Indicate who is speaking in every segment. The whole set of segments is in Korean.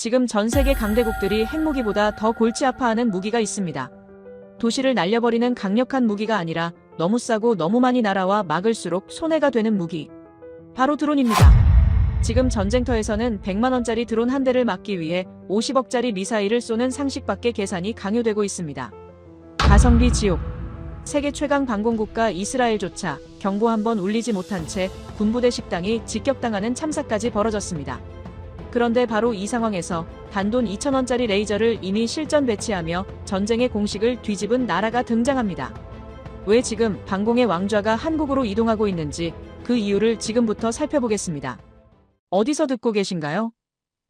Speaker 1: 지금 전 세계 강대국들이 핵무기보다 더 골치 아파하는 무기가 있습니다. 도시를 날려버리는 강력한 무기가 아니라 너무 싸고 너무 많이 날아와 막을수록 손해가 되는 무기. 바로 드론입니다. 지금 전쟁터에서는 100만원짜리 드론 한 대를 막기 위해 50억짜리 미사일을 쏘는 상식밖의 계산이 강요되고 있습니다. 가성비 지옥. 세계 최강 방공국가 이스라엘조차 경보 한 번 울리지 못한 채 군부대 식당이 직격당하는 참사까지 벌어졌습니다. 그런데 바로 이 상황에서 단돈 2,000원짜리 레이저를 이미 실전 배치하며 전쟁의 공식을 뒤집은 나라가 등장합니다. 왜 지금 방공의 왕좌가 한국으로 이동하고 있는지 그 이유를 지금부터 살펴보겠습니다. 어디서 듣고 계신가요?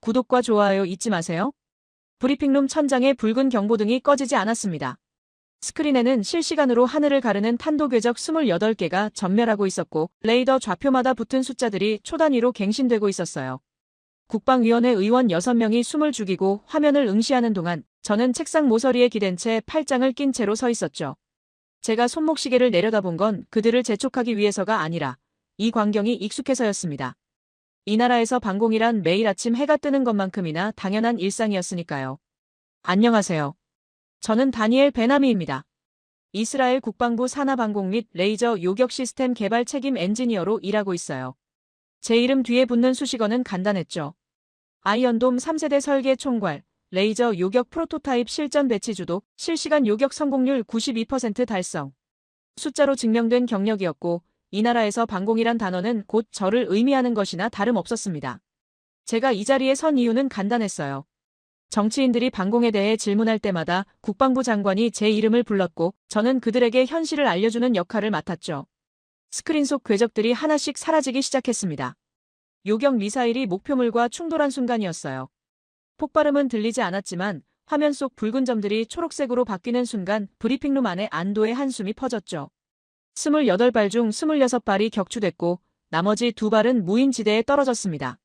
Speaker 1: 구독과 좋아요 잊지 마세요. 브리핑룸 천장에 붉은 경보등이 꺼지지 않았습니다. 스크린에는 실시간으로 하늘을 가르는 탄도 궤적 28개가 전멸하고 있었고 레이더 좌표마다 붙은 숫자들이 초단위로 갱신되고 있었어요. 국방위원회 의원 6명이 숨을 죽이고 화면을 응시하는 동안 저는 책상 모서리에 기댄 채 팔짱을 낀 채로 서 있었죠. 제가 손목시계를 내려다본 건 그들을 재촉하기 위해서가 아니라 이 광경이 익숙해서였습니다. 이 나라에서 방공이란 매일 아침 해가 뜨는 것만큼이나 당연한 일상이었으니까요. 안녕하세요. 저는 다니엘 베나미입니다. 이스라엘 국방부 산하방공 및 레이저 요격 시스템 개발 책임 엔지니어로 일하고 있어요. 제 이름 뒤에 붙는 수식어는 간단했죠. 아이언돔 3세대 설계 총괄, 레이저 요격 프로토타입 실전 배치 주도, 실시간 요격 성공률 92% 달성. 숫자로 증명된 경력이었고 이 나라에서 방공이란 단어는 곧 저를 의미하는 것이나 다름없었습니다. 제가 이 자리에 선 이유는 간단했어요. 정치인들이 방공에 대해 질문할 때마다 국방부 장관이 제 이름을 불렀고 저는 그들에게 현실을 알려주는 역할을 맡았죠. 스크린 속 궤적들이 하나씩 사라지기 시작했습니다. 요격 미사일이 목표물과 충돌한 순간이었어요. 폭발음은 들리지 않았지만 화면 속 붉은 점들이 초록색으로 바뀌는 순간 브리핑룸 안에 안도의 한숨이 퍼졌죠. 28발 중 26발이 격추됐고 나머지 2발은 무인지대에 떨어졌습니다.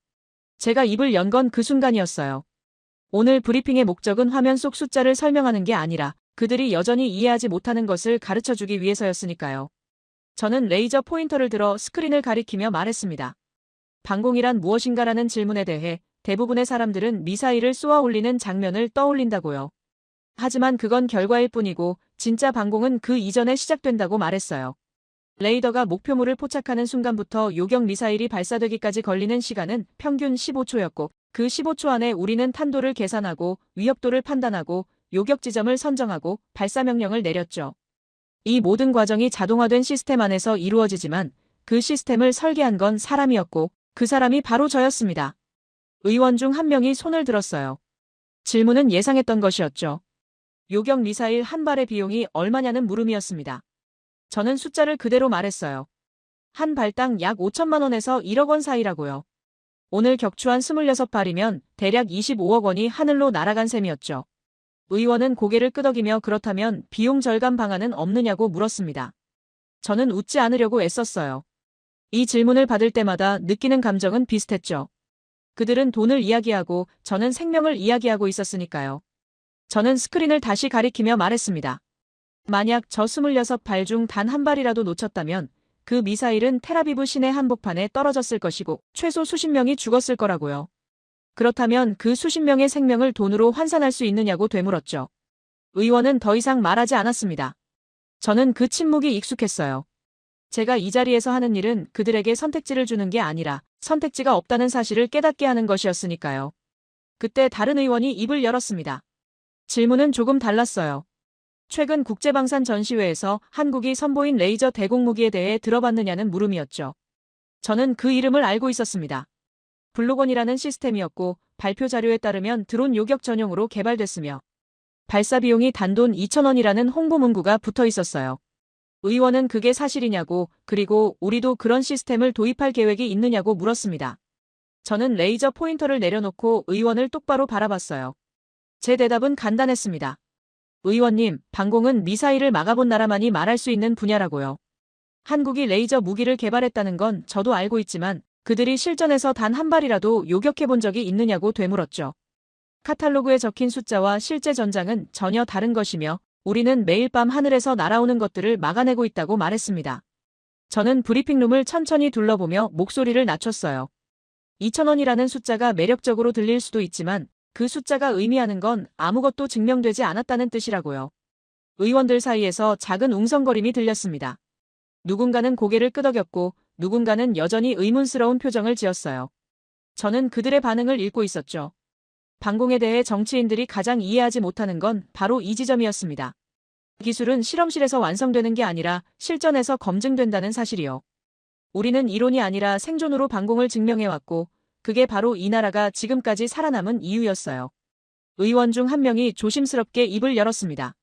Speaker 1: 제가 입을 연 건 그 순간이었어요. 오늘 브리핑의 목적은 화면 속 숫자를 설명하는 게 아니라 그들이 여전히 이해하지 못하는 것을 가르쳐주기 위해서였으니까요. 저는 레이저 포인터를 들어 스크린을 가리키며 말했습니다. 방공이란 무엇인가라는 질문에 대해 대부분의 사람들은 미사일을 쏘아 올리는 장면을 떠올린다고요. 하지만 그건 결과일 뿐이고 진짜 방공은 그 이전에 시작된다고 말했어요. 레이더가 목표물을 포착하는 순간부터 요격 미사일이 발사되기까지 걸리는 시간은 평균 15초였고 그 15초 안에 우리는 탄도를 계산하고 위협도를 판단하고 요격 지점을 선정하고 발사 명령을 내렸죠. 이 모든 과정이 자동화된 시스템 안에서 이루어지지만 그 시스템을 설계한 건 사람이었고 그 사람이 바로 저였습니다. 의원 중 한 명이 손을 들었어요. 질문은 예상했던 것이었죠. 요격 미사일 한 발의 비용이 얼마냐는 물음이었습니다. 저는 숫자를 그대로 말했어요. 한 발당 약 5천만 원에서 1억 원 사이라고요. 오늘 격추한 26발이면 대략 25억 원이 하늘로 날아간 셈이었죠. 의원은 고개를 끄덕이며 그렇다면 비용 절감 방안은 없느냐고 물었습니다. 저는 웃지 않으려고 애썼어요. 이 질문을 받을 때마다 느끼는 감정은 비슷했죠. 그들은 돈을 이야기하고 저는 생명을 이야기하고 있었으니까요. 저는 스크린을 다시 가리키며 말했습니다. 만약 저 26발 중 단 한 발이라도 놓쳤다면 그 미사일은 텔아비브 시내 한복판에 떨어졌을 것이고 최소 수십 명이 죽었을 거라고요. 그렇다면 그 수십 명의 생명을 돈으로 환산할 수 있느냐고 되물었죠. 의원은 더 이상 말하지 않았습니다. 저는 그 침묵이 익숙했어요. 제가 이 자리에서 하는 일은 그들에게 선택지를 주는 게 아니라 선택지가 없다는 사실을 깨닫게 하는 것이었으니까요. 그때 다른 의원이 입을 열었습니다. 질문은 조금 달랐어요. 최근 국제방산 전시회에서 한국이 선보인 레이저 대공무기에 대해 들어봤느냐는 물음이었죠. 저는 그 이름을 알고 있었습니다. 블록원이라는 시스템이었고 발표 자료에 따르면 드론 요격 전용으로 개발됐으며 발사 비용이 단돈 2,000원이라는 홍보 문구가 붙어 있었어요. 의원은 그게 사실이냐고 그리고 우리도 그런 시스템을 도입할 계획이 있느냐고 물었습니다. 저는 레이저 포인터를 내려놓고 의원을 똑바로 바라봤어요. 제 대답은 간단했습니다. 의원님, 방공은 미사일을 막아본 나라만이 말할 수 있는 분야라고요. 한국이 레이저 무기를 개발했다는 건 저도 알고 있지만 그들이 실전에서 단 한 발이라도 요격해본 적이 있느냐고 되물었죠. 카탈로그에 적힌 숫자와 실제 전장은 전혀 다른 것이며 우리는 매일 밤 하늘에서 날아오는 것들을 막아내고 있다고 말했습니다. 저는 브리핑룸을 천천히 둘러보며 목소리를 낮췄어요. 2,000원이라는 숫자가 매력적으로 들릴 수도 있지만 그 숫자가 의미하는 건 아무것도 증명되지 않았다는 뜻이라고요. 의원들 사이에서 작은 웅성거림이 들렸습니다. 누군가는 고개를 끄덕였고 누군가는 여전히 의문스러운 표정을 지었어요. 저는 그들의 반응을 읽고 있었죠. 방공에 대해 정치인들이 가장 이해하지 못하는 건 바로 이 지점이었습니다. 기술은 실험실에서 완성되는 게 아니라 실전에서 검증된다는 사실이요. 우리는 이론이 아니라 생존으로 방공을 증명해왔고 그게 바로 이 나라가 지금까지 살아남은 이유였어요. 의원 중 한 명이 조심스럽게 입을 열었습니다.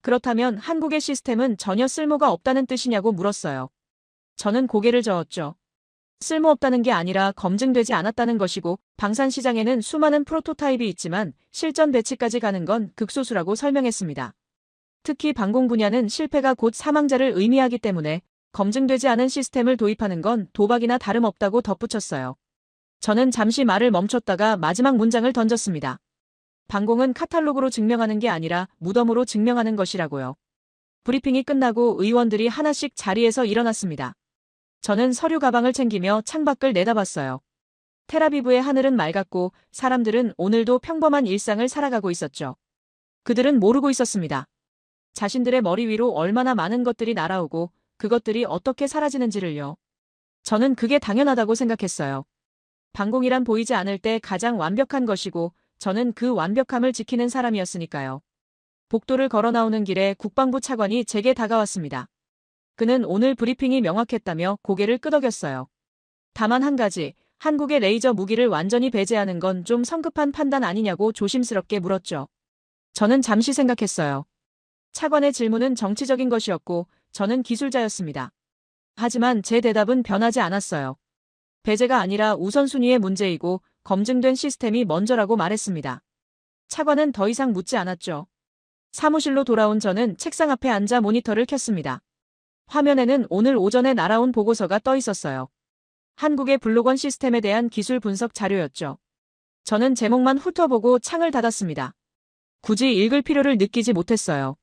Speaker 1: 그렇다면 한국의 시스템은 전혀 쓸모가 없다는 뜻이냐고 물었어요. 저는 고개를 저었죠. 쓸모없다는 게 아니라 검증되지 않았다는 것이고 방산 시장에는 수많은 프로토타입이 있지만 실전 배치까지 가는 건 극소수라고 설명했습니다. 특히 방공 분야는 실패가 곧 사망자를 의미하기 때문에 검증되지 않은 시스템을 도입하는 건 도박이나 다름없다고 덧붙였어요. 저는 잠시 말을 멈췄다가 마지막 문장을 던졌습니다. 방공은 카탈로그로 증명하는 게 아니라 무덤으로 증명하는 것이라고요. 브리핑이 끝나고 의원들이 하나씩 자리에서 일어났습니다. 저는 서류 가방을 챙기며 창밖을 내다봤어요. 텔아비브의 하늘은 맑았고 사람들은 오늘도 평범한 일상을 살아가고 있었죠. 그들은 모르고 있었습니다. 자신들의 머리 위로 얼마나 많은 것들이 날아오고 그것들이 어떻게 사라지는지를요. 저는 그게 당연하다고 생각했어요. 방공이란 보이지 않을 때 가장 완벽한 것이고 저는 그 완벽함을 지키는 사람이었으니까요. 복도를 걸어 나오는 길에 국방부 차관이 제게 다가왔습니다. 그는 오늘 브리핑이 명확했다며 고개를 끄덕였어요. 다만 한 가지, 한국의 레이저 무기를 완전히 배제하는 건 좀 성급한 판단 아니냐고 조심스럽게 물었죠. 저는 잠시 생각했어요. 차관의 질문은 정치적인 것이었고 저는 기술자였습니다. 하지만 제 대답은 변하지 않았어요. 배제가 아니라 우선순위의 문제이고 검증된 시스템이 먼저라고 말했습니다. 차관은 더 이상 묻지 않았죠. 사무실로 돌아온 저는 책상 앞에 앉아 모니터를 켰습니다. 화면에는 오늘 오전에 날아온 보고서가 떠 있었어요. 한국의 블록원 시스템에 대한 기술 분석 자료였죠. 저는 제목만 훑어보고 창을 닫았습니다. 굳이 읽을 필요를 느끼지 못했어요.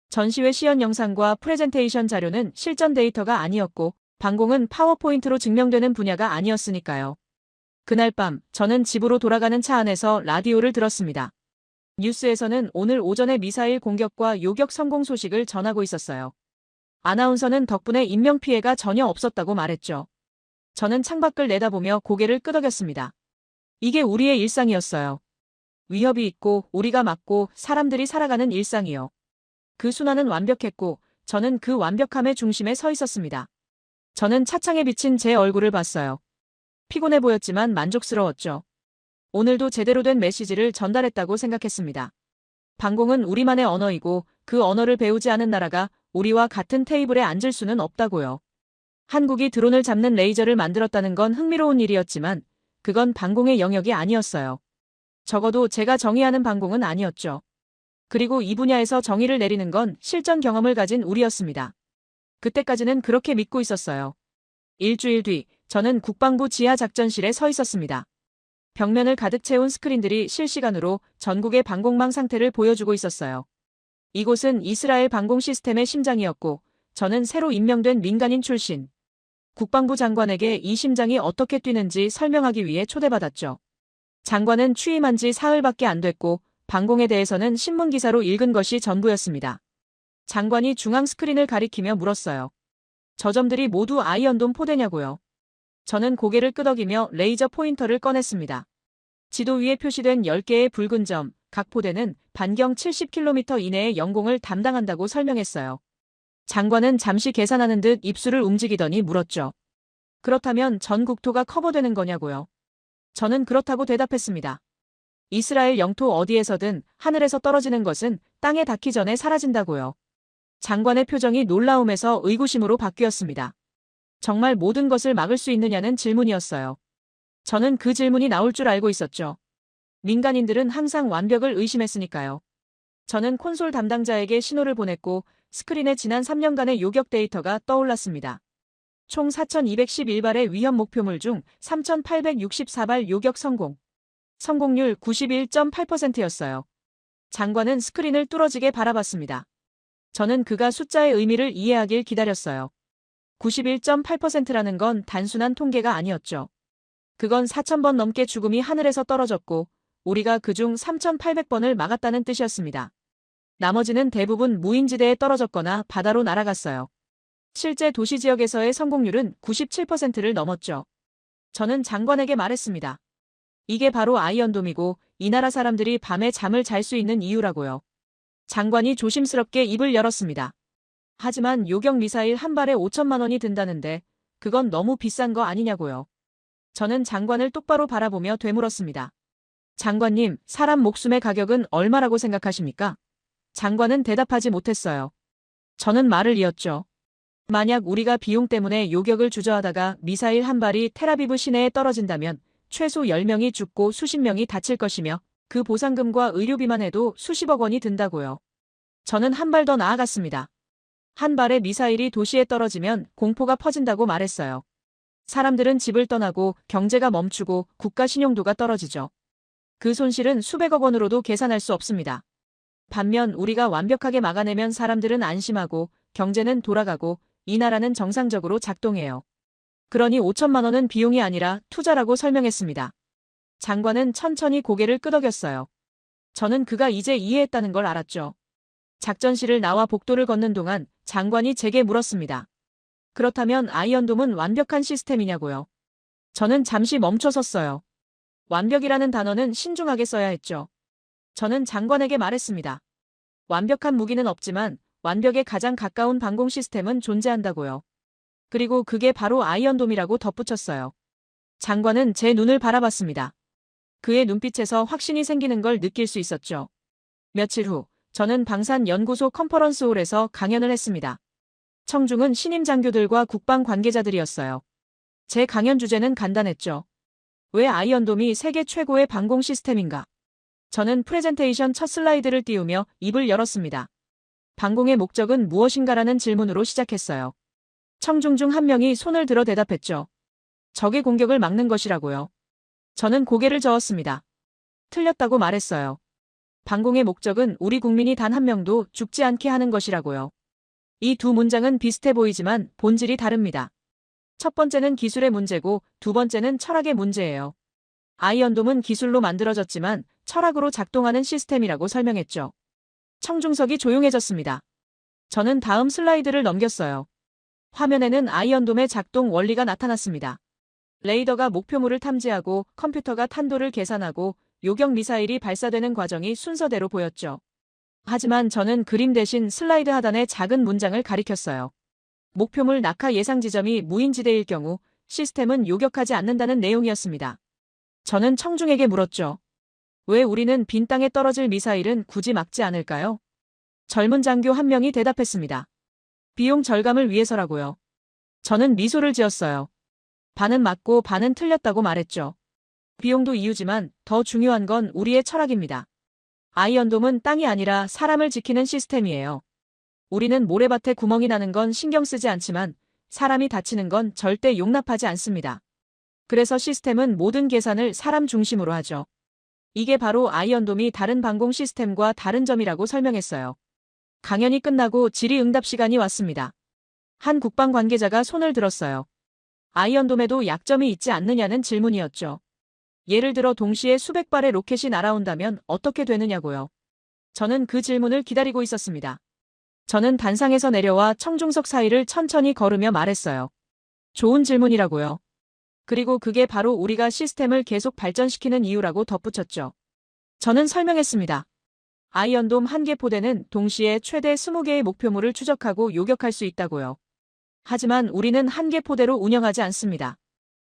Speaker 1: 전시회 시연 영상과 프레젠테이션 자료는 실전 데이터가 아니었고 방공은 파워포인트로 증명되는 분야가 아니었으니까요. 그날 밤 저는 집으로 돌아가는 차 안에서 라디오를 들었습니다. 뉴스에서는 오늘 오전에 미사일 공격과 요격 성공 소식을 전하고 있었어요. 아나운서는 덕분에 인명피해가 전혀 없었다고 말했죠. 저는 창밖을 내다보며 고개를 끄덕였습니다. 이게 우리의 일상이었어요. 위협이 있고 우리가 막고 사람들이 살아가는 일상이요. 그 순환은 완벽했고 저는 그 완벽함의 중심에 서 있었습니다. 저는 차창에 비친 제 얼굴을 봤어요. 피곤해 보였지만 만족스러웠죠. 오늘도 제대로 된 메시지를 전달했다고 생각했습니다. 방공은 우리만의 언어이고 그 언어를 배우지 않은 나라가 우리와 같은 테이블에 앉을 수는 없다고요. 한국이 드론을 잡는 레이저를 만들었다는 건 흥미로운 일이었지만 그건 방공의 영역이 아니었어요. 적어도 제가 정의하는 방공은 아니었죠. 그리고 이 분야에서 정의를 내리는 건 실전 경험을 가진 우리였습니다. 그때까지는 그렇게 믿고 있었어요. 일주일 뒤 저는 국방부 지하작전실에 서 있었습니다. 벽면을 가득 채운 스크린들이 실시간으로 전국의 방공망 상태를 보여주고 있었어요. 이곳은 이스라엘 방공 시스템의 심장이었고 저는 새로 임명된 민간인 출신. 국방부 장관에게 이 심장이 어떻게 뛰는지 설명하기 위해 초대받았죠. 장관은 취임한 지 사흘밖에 안 됐고 방공에 대해서는 신문기사로 읽은 것이 전부였습니다. 장관이 중앙 스크린을 가리키며 물었어요. 저 점들이 모두 아이언돔 포대냐고요. 저는 고개를 끄덕이며 레이저 포인터를 꺼냈습니다. 지도 위에 표시된 10개의 붉은 점, 각 포대는 반경 70km 이내의 영공을 담당한다고 설명했어요. 장관은 잠시 계산하는 듯 입술을 움직이더니 물었죠. 그렇다면 전 국토가 커버되는 거냐고요. 저는 그렇다고 대답했습니다. 이스라엘 영토 어디에서든 하늘에서 떨어지는 것은 땅에 닿기 전에 사라진다고요. 장관의 표정이 놀라움에서 의구심으로 바뀌었습니다. 정말 모든 것을 막을 수 있느냐는 질문이었어요. 저는 그 질문이 나올 줄 알고 있었죠. 민간인들은 항상 완벽을 의심했으니까요. 저는 콘솔 담당자에게 신호를 보냈고 스크린에 지난 3년간의 요격 데이터가 떠올랐습니다. 총 4,211발의 위험 목표물 중 3,864발 요격 성공. 성공률 91.8%였어요. 장관은 스크린을 뚫어지게 바라봤습니다. 저는 그가 숫자의 의미를 이해하길 기다렸어요. 91.8%라는 건 단순한 통계가 아니었죠. 그건 4,000번 넘게 죽음이 하늘에서 떨어졌고 우리가 그중 3,800번을 막았다는 뜻이었습니다. 나머지는 대부분 무인지대에 떨어졌거나 바다로 날아갔어요. 실제 도시 지역에서의 성공률은 97%를 넘었죠. 저는 장관에게 말했습니다. 이게 바로 아이언돔이고 이 나라 사람들이 밤에 잠을 잘 수 있는 이유라고요. 장관이 조심스럽게 입을 열었습니다. 하지만 요격 미사일 한 발에 5천만 원이 든다는데 그건 너무 비싼 거 아니냐고요. 저는 장관을 똑바로 바라보며 되물었습니다. 장관님, 사람 목숨의 가격은 얼마라고 생각하십니까? 장관은 대답하지 못했어요. 저는 말을 이었죠. 만약 우리가 비용 때문에 요격을 주저하다가 미사일 한 발이 텔아비브 시내에 떨어진다면 최소 10명이 죽고 수십 명이 다칠 것이며 그 보상금과 의료비만 해도 수십억 원이 든다고요. 저는 한 발 더 나아갔습니다. 한 발의 미사일이 도시에 떨어지면 공포가 퍼진다고 말했어요. 사람들은 집을 떠나고 경제가 멈추고 국가 신용도가 떨어지죠. 그 손실은 수백억 원으로도 계산할 수 없습니다. 반면 우리가 완벽하게 막아내면 사람들은 안심하고 경제는 돌아가고 이 나라는 정상적으로 작동해요. 그러니 5천만 원은 비용이 아니라 투자라고 설명했습니다. 장관은 천천히 고개를 끄덕였어요. 저는 그가 이제 이해했다는 걸 알았죠. 작전실을 나와 복도를 걷는 동안 장관이 제게 물었습니다. 그렇다면 아이언돔은 완벽한 시스템이냐고요. 저는 잠시 멈춰섰어요. 완벽이라는 단어는 신중하게 써야 했죠. 저는 장관에게 말했습니다. 완벽한 무기는 없지만 완벽에 가장 가까운 방공 시스템은 존재한다고요. 그리고 그게 바로 아이언돔이라고 덧붙였어요. 장관은 제 눈을 바라봤습니다. 그의 눈빛에서 확신이 생기는 걸 느낄 수 있었죠. 며칠 후 저는 방산연구소 컨퍼런스홀에서 강연을 했습니다. 청중은 신임 장교들과 국방 관계자들이었어요. 제 강연 주제는 간단했죠. 왜 아이언돔이 세계 최고의 방공 시스템인가? 저는 프레젠테이션 첫 슬라이드를 띄우며 입을 열었습니다. 방공의 목적은 무엇인가라는 질문으로 시작했어요. 청중 중 한 명이 손을 들어 대답했죠. 적의 공격을 막는 것이라고요. 저는 고개를 저었습니다. 틀렸다고 말했어요. 방공의 목적은 우리 국민이 단 한 명도 죽지 않게 하는 것이라고요. 이 두 문장은 비슷해 보이지만 본질이 다릅니다. 첫 번째는 기술의 문제고 두 번째는 철학의 문제예요. 아이언돔은 기술로 만들어졌지만 철학으로 작동하는 시스템이라고 설명했죠. 청중석이 조용해졌습니다. 저는 다음 슬라이드를 넘겼어요. 화면에는 아이언돔의 작동 원리가 나타났습니다. 레이더가 목표물을 탐지하고 컴퓨터가 탄도를 계산하고 요격 미사일이 발사되는 과정이 순서대로 보였죠. 하지만 저는 그림 대신 슬라이드 하단의 작은 문장을 가리켰어요. 목표물 낙하 예상 지점이 무인지대일 경우 시스템은 요격하지 않는다는 내용이었습니다. 저는 청중에게 물었죠. 왜 우리는 빈 땅에 떨어질 미사일은 굳이 막지 않을까요? 젊은 장교 한 명이 대답했습니다. 비용 절감을 위해서라고요. 저는 미소를 지었어요. 반은 맞고 반은 틀렸다고 말했죠. 비용도 이유지만 더 중요한 건 우리의 철학입니다. 아이언돔은 땅이 아니라 사람을 지키는 시스템이에요. 우리는 모래밭에 구멍이 나는 건 신경 쓰지 않지만 사람이 다치는 건 절대 용납하지 않습니다. 그래서 시스템은 모든 계산을 사람 중심으로 하죠. 이게 바로 아이언돔이 다른 방공 시스템과 다른 점이라고 설명했어요. 강연이 끝나고 질의응답 시간이 왔습니다. 한 국방 관계자가 손을 들었어요. 아이언돔에도 약점이 있지 않느냐는 질문이었죠. 예를 들어 동시에 수백 발의 로켓이 날아온다면 어떻게 되느냐고요. 저는 그 질문을 기다리고 있었습니다. 저는 단상에서 내려와 청중석 사이를 천천히 걸으며 말했어요. 좋은 질문이라고요. 그리고 그게 바로 우리가 시스템을 계속 발전시키는 이유라고 덧붙였죠. 저는 설명했습니다. 아이언돔 한 개 포대는 동시에 최대 20개의 목표물을 추적하고 요격할 수 있다고요. 하지만 우리는 한 개 포대로 운영하지 않습니다.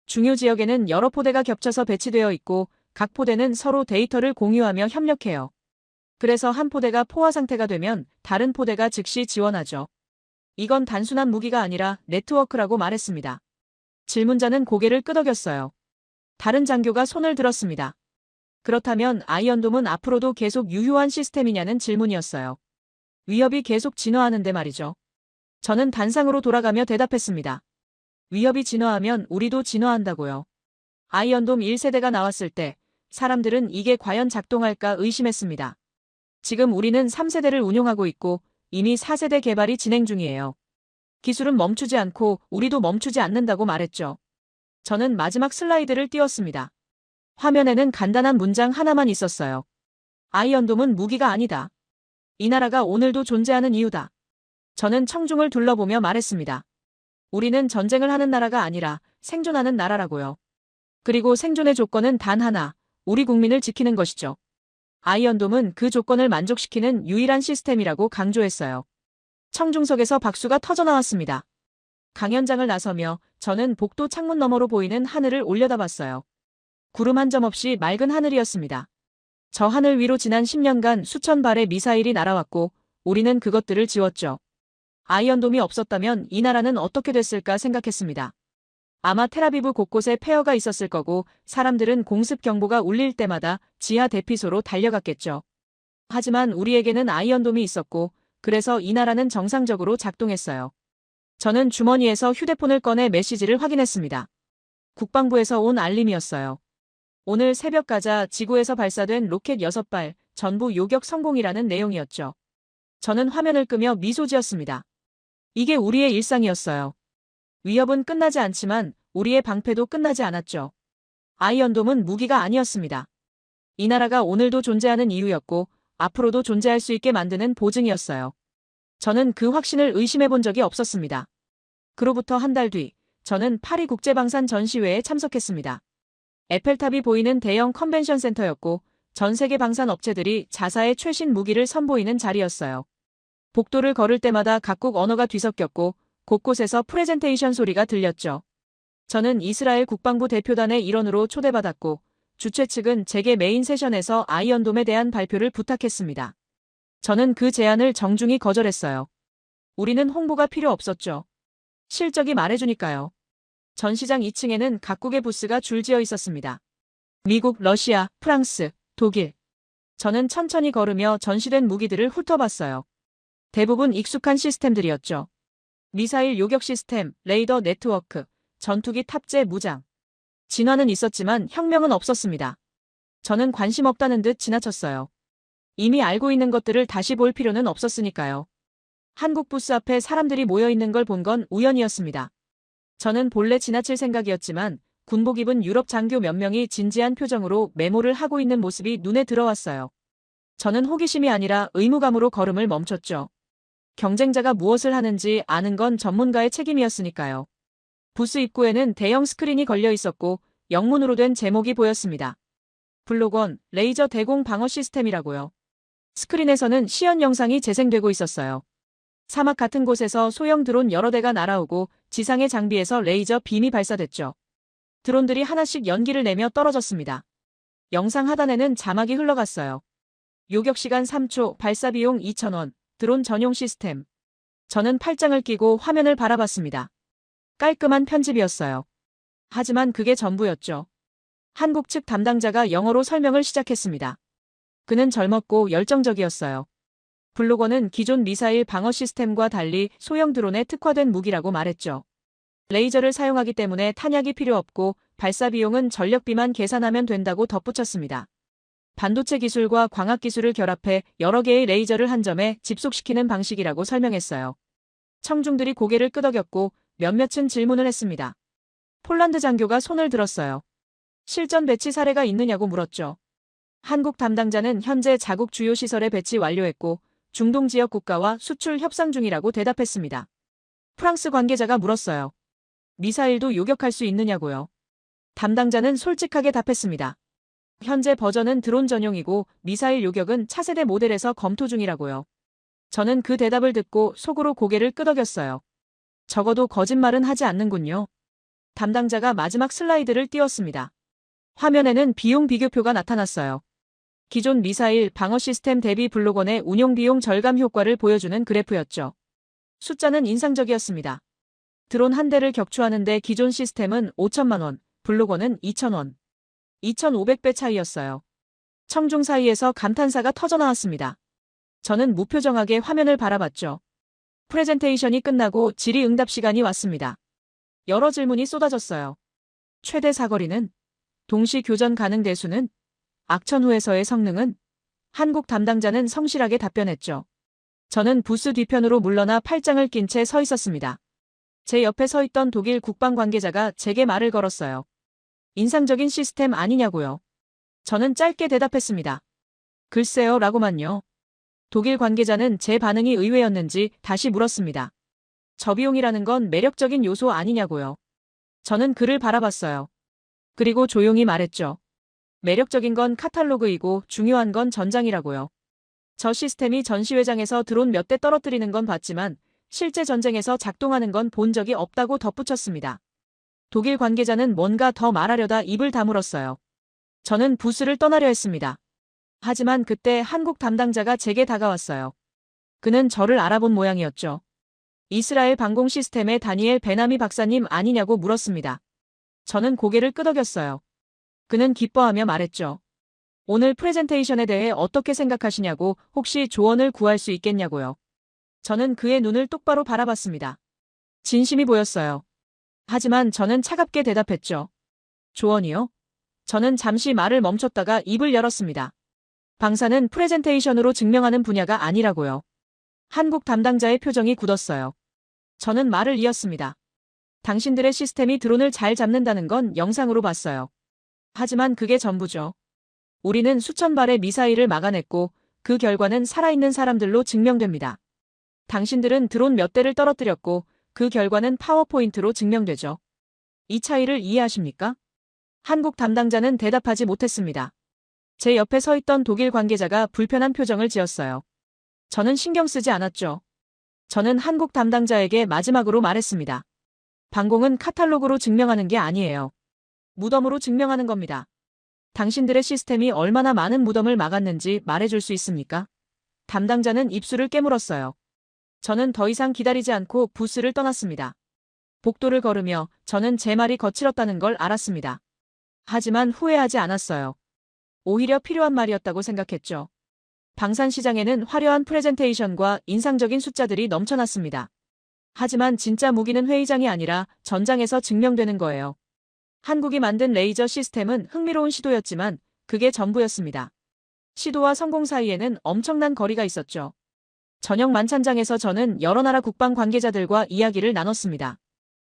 Speaker 1: 중요 지역에는 여러 포대가 겹쳐서 배치되어 있고 각 포대는 서로 데이터를 공유하며 협력해요. 그래서 한 포대가 포화 상태가 되면 다른 포대가 즉시 지원하죠. 이건 단순한 무기가 아니라 네트워크라고 말했습니다. 질문자는 고개를 끄덕였어요. 다른 장교가 손을 들었습니다. 그렇다면 아이언돔은 앞으로도 계속 유효한 시스템이냐는 질문이었어요. 위협이 계속 진화하는데 말이죠. 저는 단상으로 돌아가며 대답했습니다. 위협이 진화하면 우리도 진화한다고요. 아이언돔 1세대가 나왔을 때 사람들은 이게 과연 작동할까 의심했습니다. 지금 우리는 3세대를 운용하고 있고 이미 4세대 개발이 진행 중이에요. 기술은 멈추지 않고 우리도 멈추지 않는다고 말했죠. 저는 마지막 슬라이드를 띄웠습니다. 화면에는 간단한 문장 하나만 있었어요. 아이언돔은 무기가 아니다. 이 나라가 오늘도 존재하는 이유다. 저는 청중을 둘러보며 말했습니다. 우리는 전쟁을 하는 나라가 아니라 생존하는 나라라고요. 그리고 생존의 조건은 단 하나, 우리 국민을 지키는 것이죠. 아이언돔은 그 조건을 만족시키는 유일한 시스템이라고 강조했어요. 청중석에서 박수가 터져나왔습니다. 강연장을 나서며 저는 복도 창문 너머로 보이는 하늘을 올려다봤어요. 구름 한 점 없이 맑은 하늘이었습니다. 저 하늘 위로 지난 10년간 수천 발의 미사일이 날아왔고 우리는 그것들을 지웠죠. 아이언돔이 없었다면 이 나라는 어떻게 됐을까 생각했습니다. 아마 텔아비브 곳곳에 폐허가 있었을 거고 사람들은 공습 경보가 울릴 때마다 지하 대피소로 달려갔겠죠. 하지만 우리에게는 아이언돔이 있었고 그래서 이 나라는 정상적으로 작동했어요. 저는 주머니에서 휴대폰을 꺼내 메시지를 확인했습니다. 국방부에서 온 알림이었어요. 오늘 새벽 가자 지구에서 발사된 로켓 6발, 전부 요격 성공이라는 내용이었죠. 저는 화면을 끄며 미소 지었습니다. 이게 우리의 일상이었어요. 위협은 끝나지 않지만 우리의 방패도 끝나지 않았죠. 아이언돔은 무기가 아니었습니다. 이 나라가 오늘도 존재하는 이유였고 앞으로도 존재할 수 있게 만드는 보증이었어요. 저는 그 확신을 의심해 본 적이 없었습니다. 그로부터 한 달 뒤, 저는 파리 국제방산 전시회에 참석했습니다. 에펠탑이 보이는 대형 컨벤션 센터였고 전 세계 방산 업체들이 자사의 최신 무기를 선보이는 자리였어요. 복도를 걸을 때마다 각국 언어가 뒤섞였고 곳곳에서 프레젠테이션 소리가 들렸죠. 저는 이스라엘 국방부 대표단의 일원으로 초대받았고 주최 측은 제게 메인 세션에서 아이언돔에 대한 발표를 부탁했습니다. 저는 그 제안을 정중히 거절했어요. 우리는 홍보가 필요 없었죠. 실적이 말해주니까요. 전시장 2층에는 각국의 부스가 줄지어 있었습니다. 미국, 러시아, 프랑스, 독일. 저는 천천히 걸으며 전시된 무기들을 훑어봤어요. 대부분 익숙한 시스템들이었죠. 미사일 요격 시스템, 레이더 네트워크, 전투기 탑재 무장. 진화는 있었지만 혁명은 없었습니다. 저는 관심 없다는 듯 지나쳤어요. 이미 알고 있는 것들을 다시 볼 필요는 없었으니까요. 한국 부스 앞에 사람들이 모여 있는 걸 본 건 우연이었습니다. 저는 본래 지나칠 생각이었지만 군복 입은 유럽 장교 몇 명이 진지한 표정으로 메모를 하고 있는 모습이 눈에 들어왔어요. 저는 호기심이 아니라 의무감으로 걸음을 멈췄죠. 경쟁자가 무엇을 하는지 아는 건 전문가의 책임이었으니까요. 부스 입구에는 대형 스크린이 걸려 있었고 영문으로 된 제목이 보였습니다. 블록원, 레이저 대공 방어 시스템이라고요. 스크린에서는 시연 영상이 재생되고 있었어요. 사막 같은 곳에서 소형 드론 여러 대가 날아오고 지상의 장비에서 레이저 빔이 발사됐죠. 드론들이 하나씩 연기를 내며 떨어졌습니다. 영상 하단에는 자막이 흘러갔어요. 요격시간 3초, 발사비용 2,000원, 드론 전용 시스템. 저는 팔짱을 끼고 화면을 바라봤습니다. 깔끔한 편집이었어요. 하지만 그게 전부였죠. 한국 측 담당자가 영어로 설명을 시작했습니다. 그는 젊었고 열정적이었어요. 블록원은 기존 미사일 방어 시스템과 달리 소형 드론에 특화된 무기라고 말했죠. 레이저를 사용하기 때문에 탄약이 필요 없고 발사 비용은 전력비만 계산하면 된다고 덧붙였습니다. 반도체 기술과 광학 기술을 결합해 여러 개의 레이저를 한 점에 집속시키는 방식이라고 설명했어요. 청중들이 고개를 끄덕였고 몇몇은 질문을 했습니다. 폴란드 장교가 손을 들었어요. 실전 배치 사례가 있느냐고 물었죠. 한국 담당자는 현재 자국 주요 시설에 배치 완료했고 중동 지역 국가와 수출 협상 중이라고 대답했습니다. 프랑스 관계자가 물었어요. 미사일도 요격할 수 있느냐고요. 담당자는 솔직하게 답했습니다. 현재 버전은 드론 전용이고 미사일 요격은 차세대 모델에서 검토 중이라고요. 저는 그 대답을 듣고 속으로 고개를 끄덕였어요. 적어도 거짓말은 하지 않는군요. 담당자가 마지막 슬라이드를 띄웠습니다. 화면에는 비용 비교표가 나타났어요. 기존 미사일 방어 시스템 대비 블록원의 운용 비용 절감 효과를 보여주는 그래프였죠. 숫자는 인상적이었습니다. 드론 한 대를 격추하는데 기존 시스템은 5천만 원, 블록원은 2,000원. 2,500배 차이였어요. 청중 사이에서 감탄사가 터져나왔습니다. 저는 무표정하게 화면을 바라봤죠. 프레젠테이션이 끝나고 질의응답 시간이 왔습니다. 여러 질문이 쏟아졌어요. 최대 사거리는? 동시 교전 가능 대수는? 악천 후에서의 성능은? 한국 담당자는 성실하게 답변했죠. 저는 부스 뒤편으로 물러나 팔짱을 낀 채 서 있었습니다. 제 옆에 서 있던 독일 국방 관계자가 제게 말을 걸었어요. 인상적인 시스템 아니냐고요. 저는 짧게 대답했습니다. 글쎄요 라고만요. 독일 관계자는 제 반응이 의외였는지 다시 물었습니다. 저비용이라는 건 매력적인 요소 아니냐고요. 저는 그를 바라봤어요. 그리고 조용히 말했죠. 매력적인 건 카탈로그이고 중요한 건 전장이라고요. 저 시스템이 전시회장에서 드론 몇 대 떨어뜨리는 건 봤지만 실제 전쟁에서 작동하는 건 본 적이 없다고 덧붙였습니다. 독일 관계자는 뭔가 더 말하려다 입을 다물었어요. 저는 부스를 떠나려 했습니다. 하지만 그때 한국 담당자가 제게 다가왔어요. 그는 저를 알아본 모양이었죠. 이스라엘 방공 시스템의 다니엘 베나미 박사님 아니냐고 물었습니다. 저는 고개를 끄덕였어요. 그는 기뻐하며 말했죠. 오늘 프레젠테이션에 대해 어떻게 생각하시냐고 혹시 조언을 구할 수 있겠냐고요. 저는 그의 눈을 똑바로 바라봤습니다. 진심이 보였어요. 하지만 저는 차갑게 대답했죠. 조언이요? 저는 잠시 말을 멈췄다가 입을 열었습니다. 방사는 프레젠테이션으로 증명하는 분야가 아니라고요. 한국 담당자의 표정이 굳었어요. 저는 말을 이었습니다. 당신들의 시스템이 드론을 잘 잡는다는 건 영상으로 봤어요. 하지만 그게 전부죠. 우리는 수천 발의 미사일을 막아냈고 그 결과는 살아있는 사람들로 증명됩니다. 당신들은 드론 몇 대를 떨어뜨렸고 그 결과는 파워포인트로 증명되죠. 이 차이를 이해하십니까? 한국 담당자는 대답하지 못했습니다. 제 옆에 서 있던 독일 관계자가 불편한 표정을 지었어요. 저는 신경 쓰지 않았죠. 저는 한국 담당자에게 마지막으로 말했습니다. 방공은 카탈로그로 증명하는 게 아니에요. 무덤으로 증명하는 겁니다. 당신들의 시스템이 얼마나 많은 무덤을 막았는지 말해줄 수 있습니까? 담당자는 입술을 깨물었어요. 저는 더 이상 기다리지 않고 부스를 떠났습니다. 복도를 걸으며 저는 제 말이 거칠었다는 걸 알았습니다. 하지만 후회하지 않았어요. 오히려 필요한 말이었다고 생각했죠. 방산시장에는 화려한 프레젠테이션과 인상적인 숫자들이 넘쳐났습니다. 하지만 진짜 무기는 회의장이 아니라 전장에서 증명되는 거예요. 한국이 만든 레이저 시스템은 흥미로운 시도였지만 그게 전부였습니다. 시도와 성공 사이에는 엄청난 거리가 있었죠. 저녁 만찬장에서 저는 여러 나라 국방 관계자들과 이야기를 나눴습니다.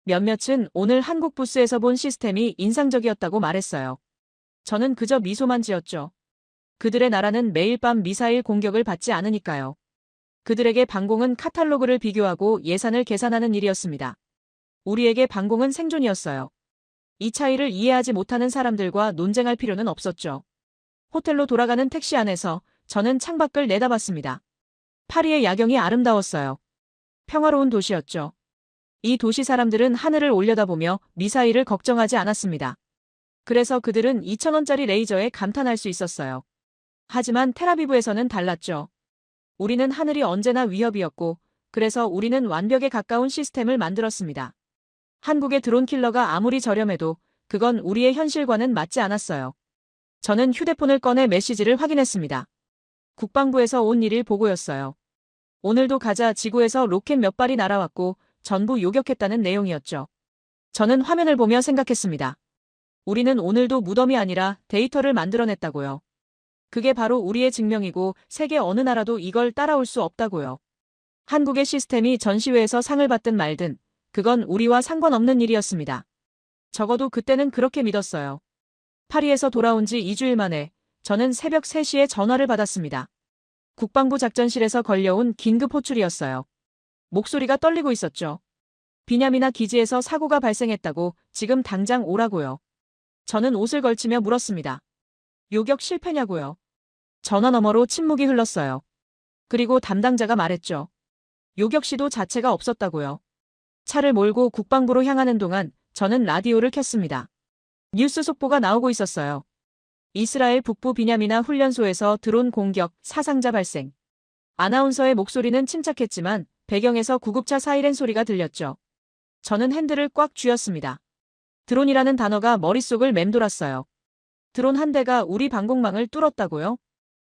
Speaker 1: 몇몇은 오늘 한국 부스에서 본 시스템이 인상적이었다고 말했어요. 저는 그저 미소만 지었죠. 그들의 나라는 매일 밤 미사일 공격을 받지 않으니까요. 그들에게 방공은 카탈로그를 비교하고 예산을 계산하는 일이었습니다. 우리에게 방공은 생존이었어요. 이 차이를 이해하지 못하는 사람들과 논쟁할 필요는 없었죠. 호텔로 돌아가는 택시 안에서 저는 창밖을 내다봤습니다. 파리의 야경이 아름다웠어요. 평화로운 도시였죠. 이 도시 사람들은 하늘을 올려다보며 미사일을 걱정하지 않았습니다. 그래서 그들은 2,000원짜리 레이저에 감탄할 수 있었어요. 하지만 텔아비브에서는 달랐죠. 우리는 하늘이 언제나 위협이었고 그래서 우리는 완벽에 가까운 시스템을 만들었습니다. 한국의 드론 킬러가 아무리 저렴해도 그건 우리의 현실과는 맞지 않았어요. 저는 휴대폰을 꺼내 메시지를 확인했습니다. 국방부에서 온 일일 보고였어요. 오늘도 가자 지구에서 로켓 몇 발이 날아왔고 전부 요격했다는 내용이었죠. 저는 화면을 보며 생각했습니다. 우리는 오늘도 무덤이 아니라 데이터를 만들어냈다고요. 그게 바로 우리의 증명이고 세계 어느 나라도 이걸 따라올 수 없다고요. 한국의 시스템이 전시회에서 상을 받든 말든 그건 우리와 상관없는 일이었습니다. 적어도 그때는 그렇게 믿었어요. 파리에서 돌아온 지 2주일 만에 저는 새벽 3시에 전화를 받았습니다. 국방부 작전실에서 걸려온 긴급 호출이었어요. 목소리가 떨리고 있었죠. 비냐미나 기지에서 사고가 발생했다고 지금 당장 오라고요. 저는 옷을 걸치며 물었습니다. 요격 실패냐고요. 전화 너머로 침묵이 흘렀어요. 그리고 담당자가 말했죠. 요격 시도 자체가 없었다고요. 차를 몰고 국방부로 향하는 동안 저는 라디오를 켰습니다. 뉴스 속보가 나오고 있었어요. 이스라엘 북부 비냐미나 훈련소에서 드론 공격, 사상자 발생. 아나운서의 목소리는 침착했지만 배경에서 구급차 사이렌 소리가 들렸죠. 저는 핸들을 꽉 쥐었습니다. 드론이라는 단어가 머릿속을 맴돌았어요. 드론 한 대가 우리 방공망을 뚫었다고요?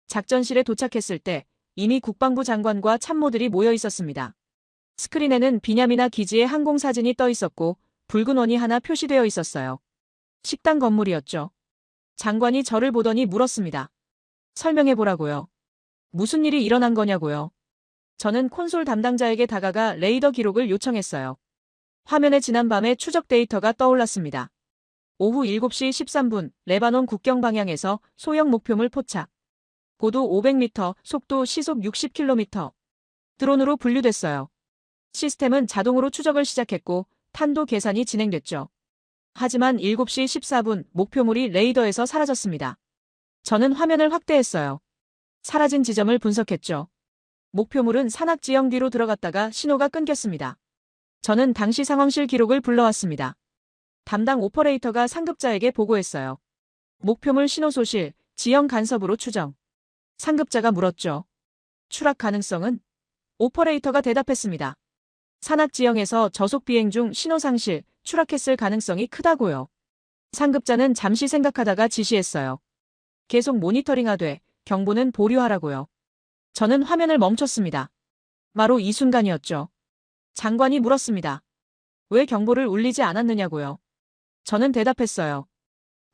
Speaker 1: 작전실에 도착했을 때 이미 국방부 장관과 참모들이 모여 있었습니다. 스크린에는 비냐미나 기지의 항공 사진이 떠 있었고 붉은 원이 하나 표시되어 있었어요. 식당 건물이었죠. 장관이 저를 보더니 물었습니다. 설명해보라고요. 무슨 일이 일어난 거냐고요. 저는 콘솔 담당자에게 다가가 레이더 기록을 요청했어요. 화면에 지난밤의 추적 데이터가 떠올랐습니다. 오후 7시 13분 레바논 국경 방향에서 소형 목표물 포착. 고도 500m, 속도 시속 60km. 드론으로 분류됐어요. 시스템은 자동으로 추적을 시작했고 탄도 계산이 진행됐죠. 하지만 7시 14분 목표물이 레이더에서 사라졌습니다. 저는 화면을 확대했어요. 사라진 지점을 분석했죠. 목표물은 산악 지형 뒤로 들어갔다가 신호가 끊겼습니다. 저는 당시 상황실 기록을 불러왔습니다. 담당 오퍼레이터가 상급자에게 보고했어요. 목표물 신호 소실, 지형 간섭으로 추정. 상급자가 물었죠. 추락 가능성은? 오퍼레이터가 대답했습니다. 산악 지형에서 저속 비행 중 신호 상실, 추락했을 가능성이 크다고요. 상급자는 잠시 생각하다가 지시했어요. 계속 모니터링하되 경보는 보류하라고요. 저는 화면을 멈췄습니다. 바로 이 순간이었죠. 장관이 물었습니다. 왜 경보를 울리지 않았느냐고요. 저는 대답했어요.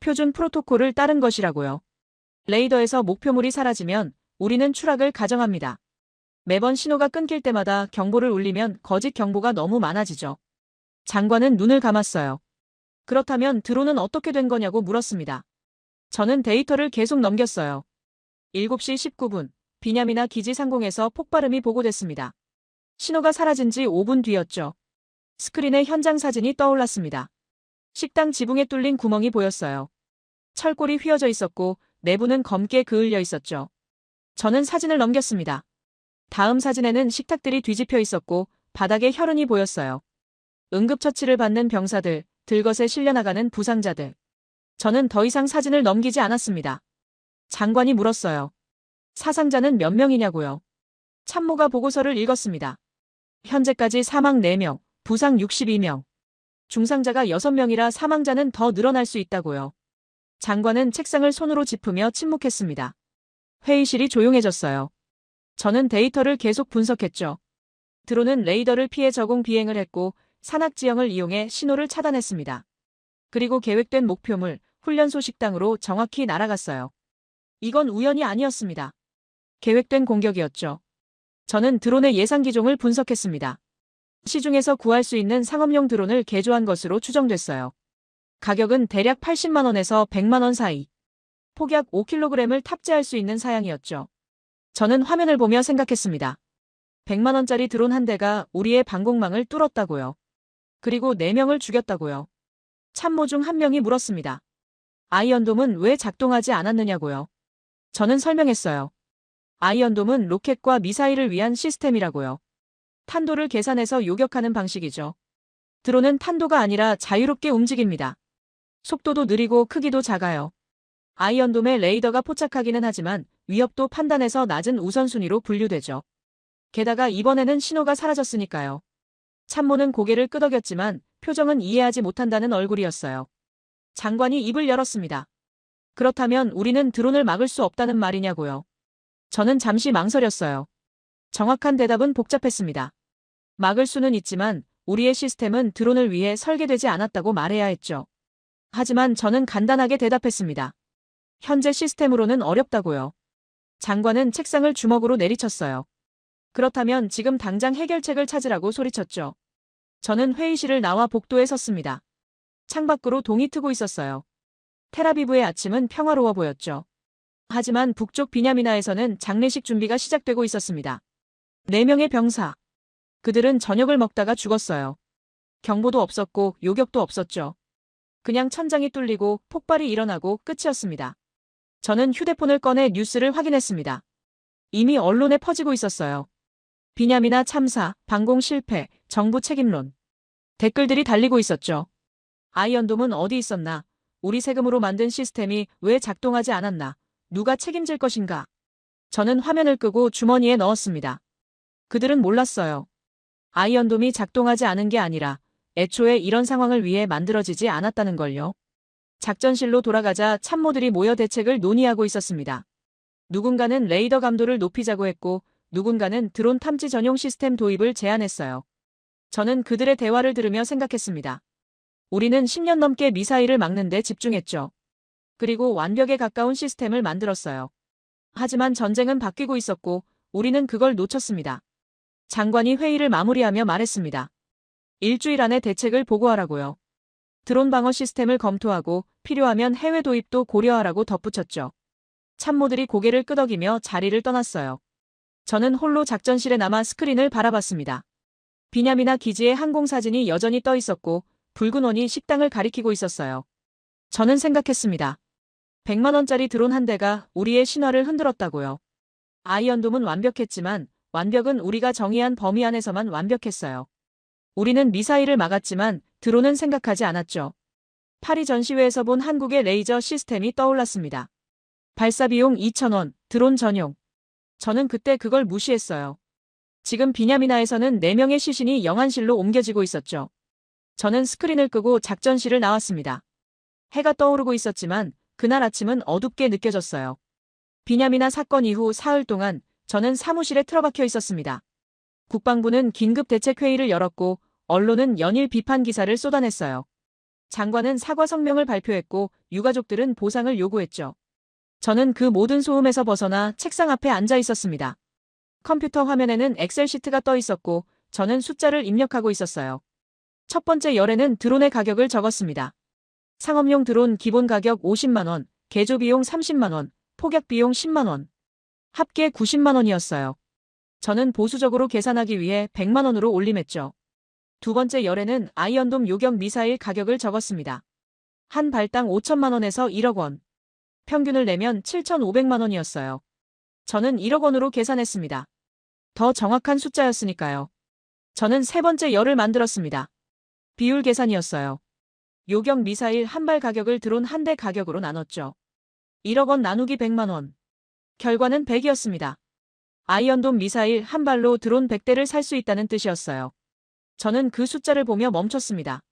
Speaker 1: 표준 프로토콜을 따른 것이라고요. 레이더에서 목표물이 사라지면 우리는 추락을 가정합니다. 매번 신호가 끊길 때마다 경보를 울리면 거짓 경보가 너무 많아지죠. 장관은 눈을 감았어요. 그렇다면 드론은 어떻게 된 거냐고 물었습니다. 저는 데이터를 계속 넘겼어요. 7시 19분, 비냐미나 기지 상공에서 폭발음이 보고됐습니다. 신호가 사라진 지 5분 뒤였죠. 스크린에 현장 사진이 떠올랐습니다. 식당 지붕에 뚫린 구멍이 보였어요. 철골이 휘어져 있었고 내부는 검게 그을려 있었죠. 저는 사진을 넘겼습니다. 다음 사진에는 식탁들이 뒤집혀 있었고 바닥에 혈흔이 보였어요. 응급처치를 받는 병사들, 들것에 실려나가는 부상자들. 저는 더 이상 사진을 넘기지 않았습니다. 장관이 물었어요. 사상자는 몇 명이냐고요. 참모가 보고서를 읽었습니다. 현재까지 사망 4명, 부상 62명. 중상자가 6명이라 사망자는 더 늘어날 수 있다고요. 장관은 책상을 손으로 짚으며 침묵했습니다. 회의실이 조용해졌어요. 저는 데이터를 계속 분석했죠. 드론은 레이더를 피해 저공 비행을 했고 산악 지형을 이용해 신호를 차단했습니다. 그리고 계획된 목표물, 훈련소 식당으로 정확히 날아갔어요. 이건 우연이 아니었습니다. 계획된 공격이었죠. 저는 드론의 예상 기종을 분석했습니다. 시중에서 구할 수 있는 상업용 드론을 개조한 것으로 추정됐어요. 가격은 대략 80만 원에서 100만 원 사이. 폭약 5kg을 탑재할 수 있는 사양이었죠. 저는 화면을 보며 생각했습니다. 100만 원짜리 드론 한 대가 우리의 방공망을 뚫었다고요. 그리고 4명을 죽였다고요. 참모 중 한 명이 물었습니다. 아이언돔은 왜 작동하지 않았느냐고요. 저는 설명했어요. 아이언돔은 로켓과 미사일을 위한 시스템이라고요. 탄도를 계산해서 요격하는 방식이죠. 드론은 탄도가 아니라 자유롭게 움직입니다. 속도도 느리고 크기도 작아요. 아이언돔에 레이더가 포착하기는 하지만 위협도 판단해서 낮은 우선순위로 분류되죠. 게다가 이번에는 신호가 사라졌으니까요. 참모는 고개를 끄덕였지만 표정은 이해하지 못한다는 얼굴이었어요. 장관이 입을 열었습니다. 그렇다면 우리는 드론을 막을 수 없다는 말이냐고요. 저는 잠시 망설였어요. 정확한 대답은 복잡했습니다. 막을 수는 있지만 우리의 시스템은 드론을 위해 설계되지 않았다고 말해야 했죠. 하지만 저는 간단하게 대답했습니다. 현재 시스템으로는 어렵다고요. 장관은 책상을 주먹으로 내리쳤어요. 그렇다면 지금 당장 해결책을 찾으라고 소리쳤죠. 저는 회의실을 나와 복도에 섰습니다. 창밖으로 동이 트고 있었어요. 텔아비브의 아침은 평화로워 보였죠. 하지만 북쪽 비냐미나에서는 장례식 준비가 시작되고 있었습니다. 4명의 병사. 그들은 저녁을 먹다가 죽었어요. 경보도 없었고 요격도 없었죠. 그냥 천장이 뚫리고 폭발이 일어나고 끝이었습니다. 저는 휴대폰을 꺼내 뉴스를 확인했습니다. 이미 언론에 퍼지고 있었어요. 비냐미나 참사, 방공 실패, 정부 책임론. 댓글들이 달리고 있었죠. 아이언돔은 어디 있었나? 우리 세금으로 만든 시스템이 왜 작동하지 않았나? 누가 책임질 것인가? 저는 화면을 끄고 주머니에 넣었습니다. 그들은 몰랐어요. 아이언돔이 작동하지 않은 게 아니라 애초에 이런 상황을 위해 만들어지지 않았다는 걸요. 작전실로 돌아가자 참모들이 모여 대책을 논의하고 있었습니다. 누군가는 레이더 감도를 높이자고 했고 누군가는 드론 탐지 전용 시스템 도입을 제안했어요. 저는 그들의 대화를 들으며 생각했습니다. 우리는 10년 넘게 미사일을 막는 데 집중했죠. 그리고 완벽에 가까운 시스템을 만들었어요. 하지만 전쟁은 바뀌고 있었고 우리는 그걸 놓쳤습니다. 장관이 회의를 마무리하며 말했습니다. 일주일 안에 대책을 보고하라고요. 드론 방어 시스템을 검토하고 필요하면 해외 도입도 고려하라고 덧붙였죠. 참모들이 고개를 끄덕이며 자리를 떠났어요. 저는 홀로 작전실에 남아 스크린을 바라봤습니다. 비냐미나 기지의 항공사진이 여전히 떠 있었고 붉은 원이 식당을 가리키고 있었어요. 저는 생각했습니다. 100만 원짜리 드론 한 대가 우리의 신화를 흔들었다고요. 아이언돔은 완벽했지만 완벽은 우리가 정의한 범위 안에서만 완벽했어요. 우리는 미사일을 막았지만 드론은 생각하지 않았죠. 파리 전시회에서 본 한국의 레이저 시스템이 떠올랐습니다. 발사 비용 2,000원, 드론 전용. 저는 그때 그걸 무시했어요. 지금 비냐미나에서는 4명의 시신이 영안실로 옮겨지고 있었죠. 저는 스크린을 끄고 작전실을 나왔습니다. 해가 떠오르고 있었지만 그날 아침은 어둡게 느껴졌어요. 비냐미나 사건 이후 사흘 동안 저는 사무실에 틀어박혀 있었습니다. 국방부는 긴급 대책회의를 열었고 언론은 연일 비판 기사를 쏟아냈어요. 장관은 사과 성명을 발표했고 유가족들은 보상을 요구했죠. 저는 그 모든 소음에서 벗어나 책상 앞에 앉아 있었습니다. 컴퓨터 화면에는 엑셀 시트가 떠 있었고 저는 숫자를 입력하고 있었어요. 첫 번째 열에는 드론의 가격을 적었습니다. 상업용 드론 기본 가격 50만 원, 개조 비용 30만 원, 폭약 비용 10만 원. 합계 90만 원이었어요. 저는 보수적으로 계산하기 위해 100만 원으로 올림했죠. 두 번째 열에는 아이언돔 요격 미사일 가격을 적었습니다. 한 발당 5천만 원에서 1억 원. 평균을 내면 7,500만 원이었어요. 저는 1억 원으로 계산했습니다. 더 정확한 숫자였으니까요. 저는 세 번째 열을 만들었습니다. 비율 계산이었어요. 요격 미사일 한 발 가격을 드론 한 대 가격으로 나눴죠. 1억 원 나누기 100만 원. 결과는 100이었습니다. 아이언돔 미사일 한 발로 드론 100대를 살 수 있다는 뜻이었어요. 저는 그 숫자를 보며 멈췄습니다.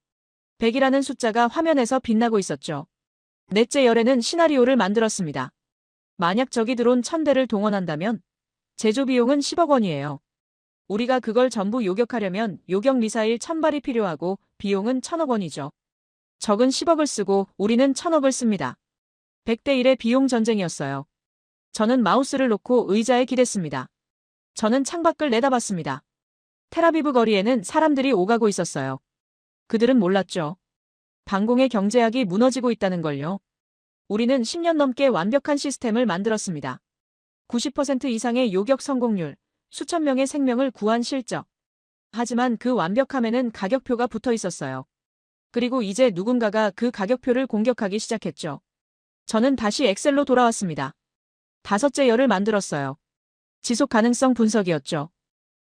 Speaker 1: 100이라는 숫자가 화면에서 빛나고 있었죠. 넷째 열에는 시나리오를 만들었습니다. 만약 적이 드론 1000대를 동원한다면 제조 비용은 10억 원이에요. 우리가 그걸 전부 요격하려면 요격 미사일 1000발이 필요하고 비용은 1000억 원이죠. 적은 10억을 쓰고 우리는 1000억을 씁니다. 100대 1의 비용 전쟁이었어요. 저는 마우스를 놓고 의자에 기댔습니다. 저는 창밖을 내다봤습니다. 텔아비브 거리에는 사람들이 오가고 있었어요. 그들은 몰랐죠. 방공의 경제학이 무너지고 있다는 걸요. 우리는 10년 넘게 완벽한 시스템을 만들었습니다. 90% 이상의 요격 성공률, 수천 명의 생명을 구한 실적. 하지만 그 완벽함에는 가격표가 붙어 있었어요. 그리고 이제 누군가가 그 가격표를 공격하기 시작했죠. 저는 다시 엑셀로 돌아왔습니다. 다섯째 열을 만들었어요. 지속 가능성 분석이었죠.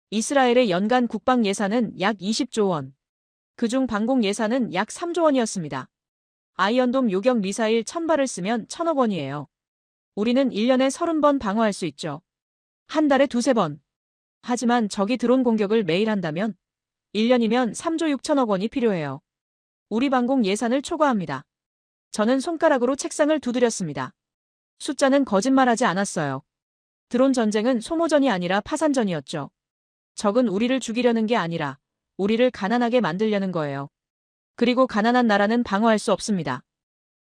Speaker 1: 이스라엘의 연간 국방 예산은 약 20조 원. 그중 방공 예산은 약 3조 원이었습니다. 아이언돔 요격 미사일 1000발을 쓰면 1000억 원이에요. 우리는 1년에 30번 방어할 수 있죠. 한 달에 두세 번. 하지만 적이 드론 공격을 매일 한다면 1년이면 3조 6천억 원이 필요해요. 우리 방공 예산을 초과합니다. 저는 손가락으로 책상을 두드렸습니다. 숫자는 거짓말하지 않았어요. 드론 전쟁은 소모전이 아니라 파산전이었죠. 적은 우리를 죽이려는 게 아니라 우리를 가난하게 만들려는 거예요. 그리고 가난한 나라는 방어할 수 없습니다.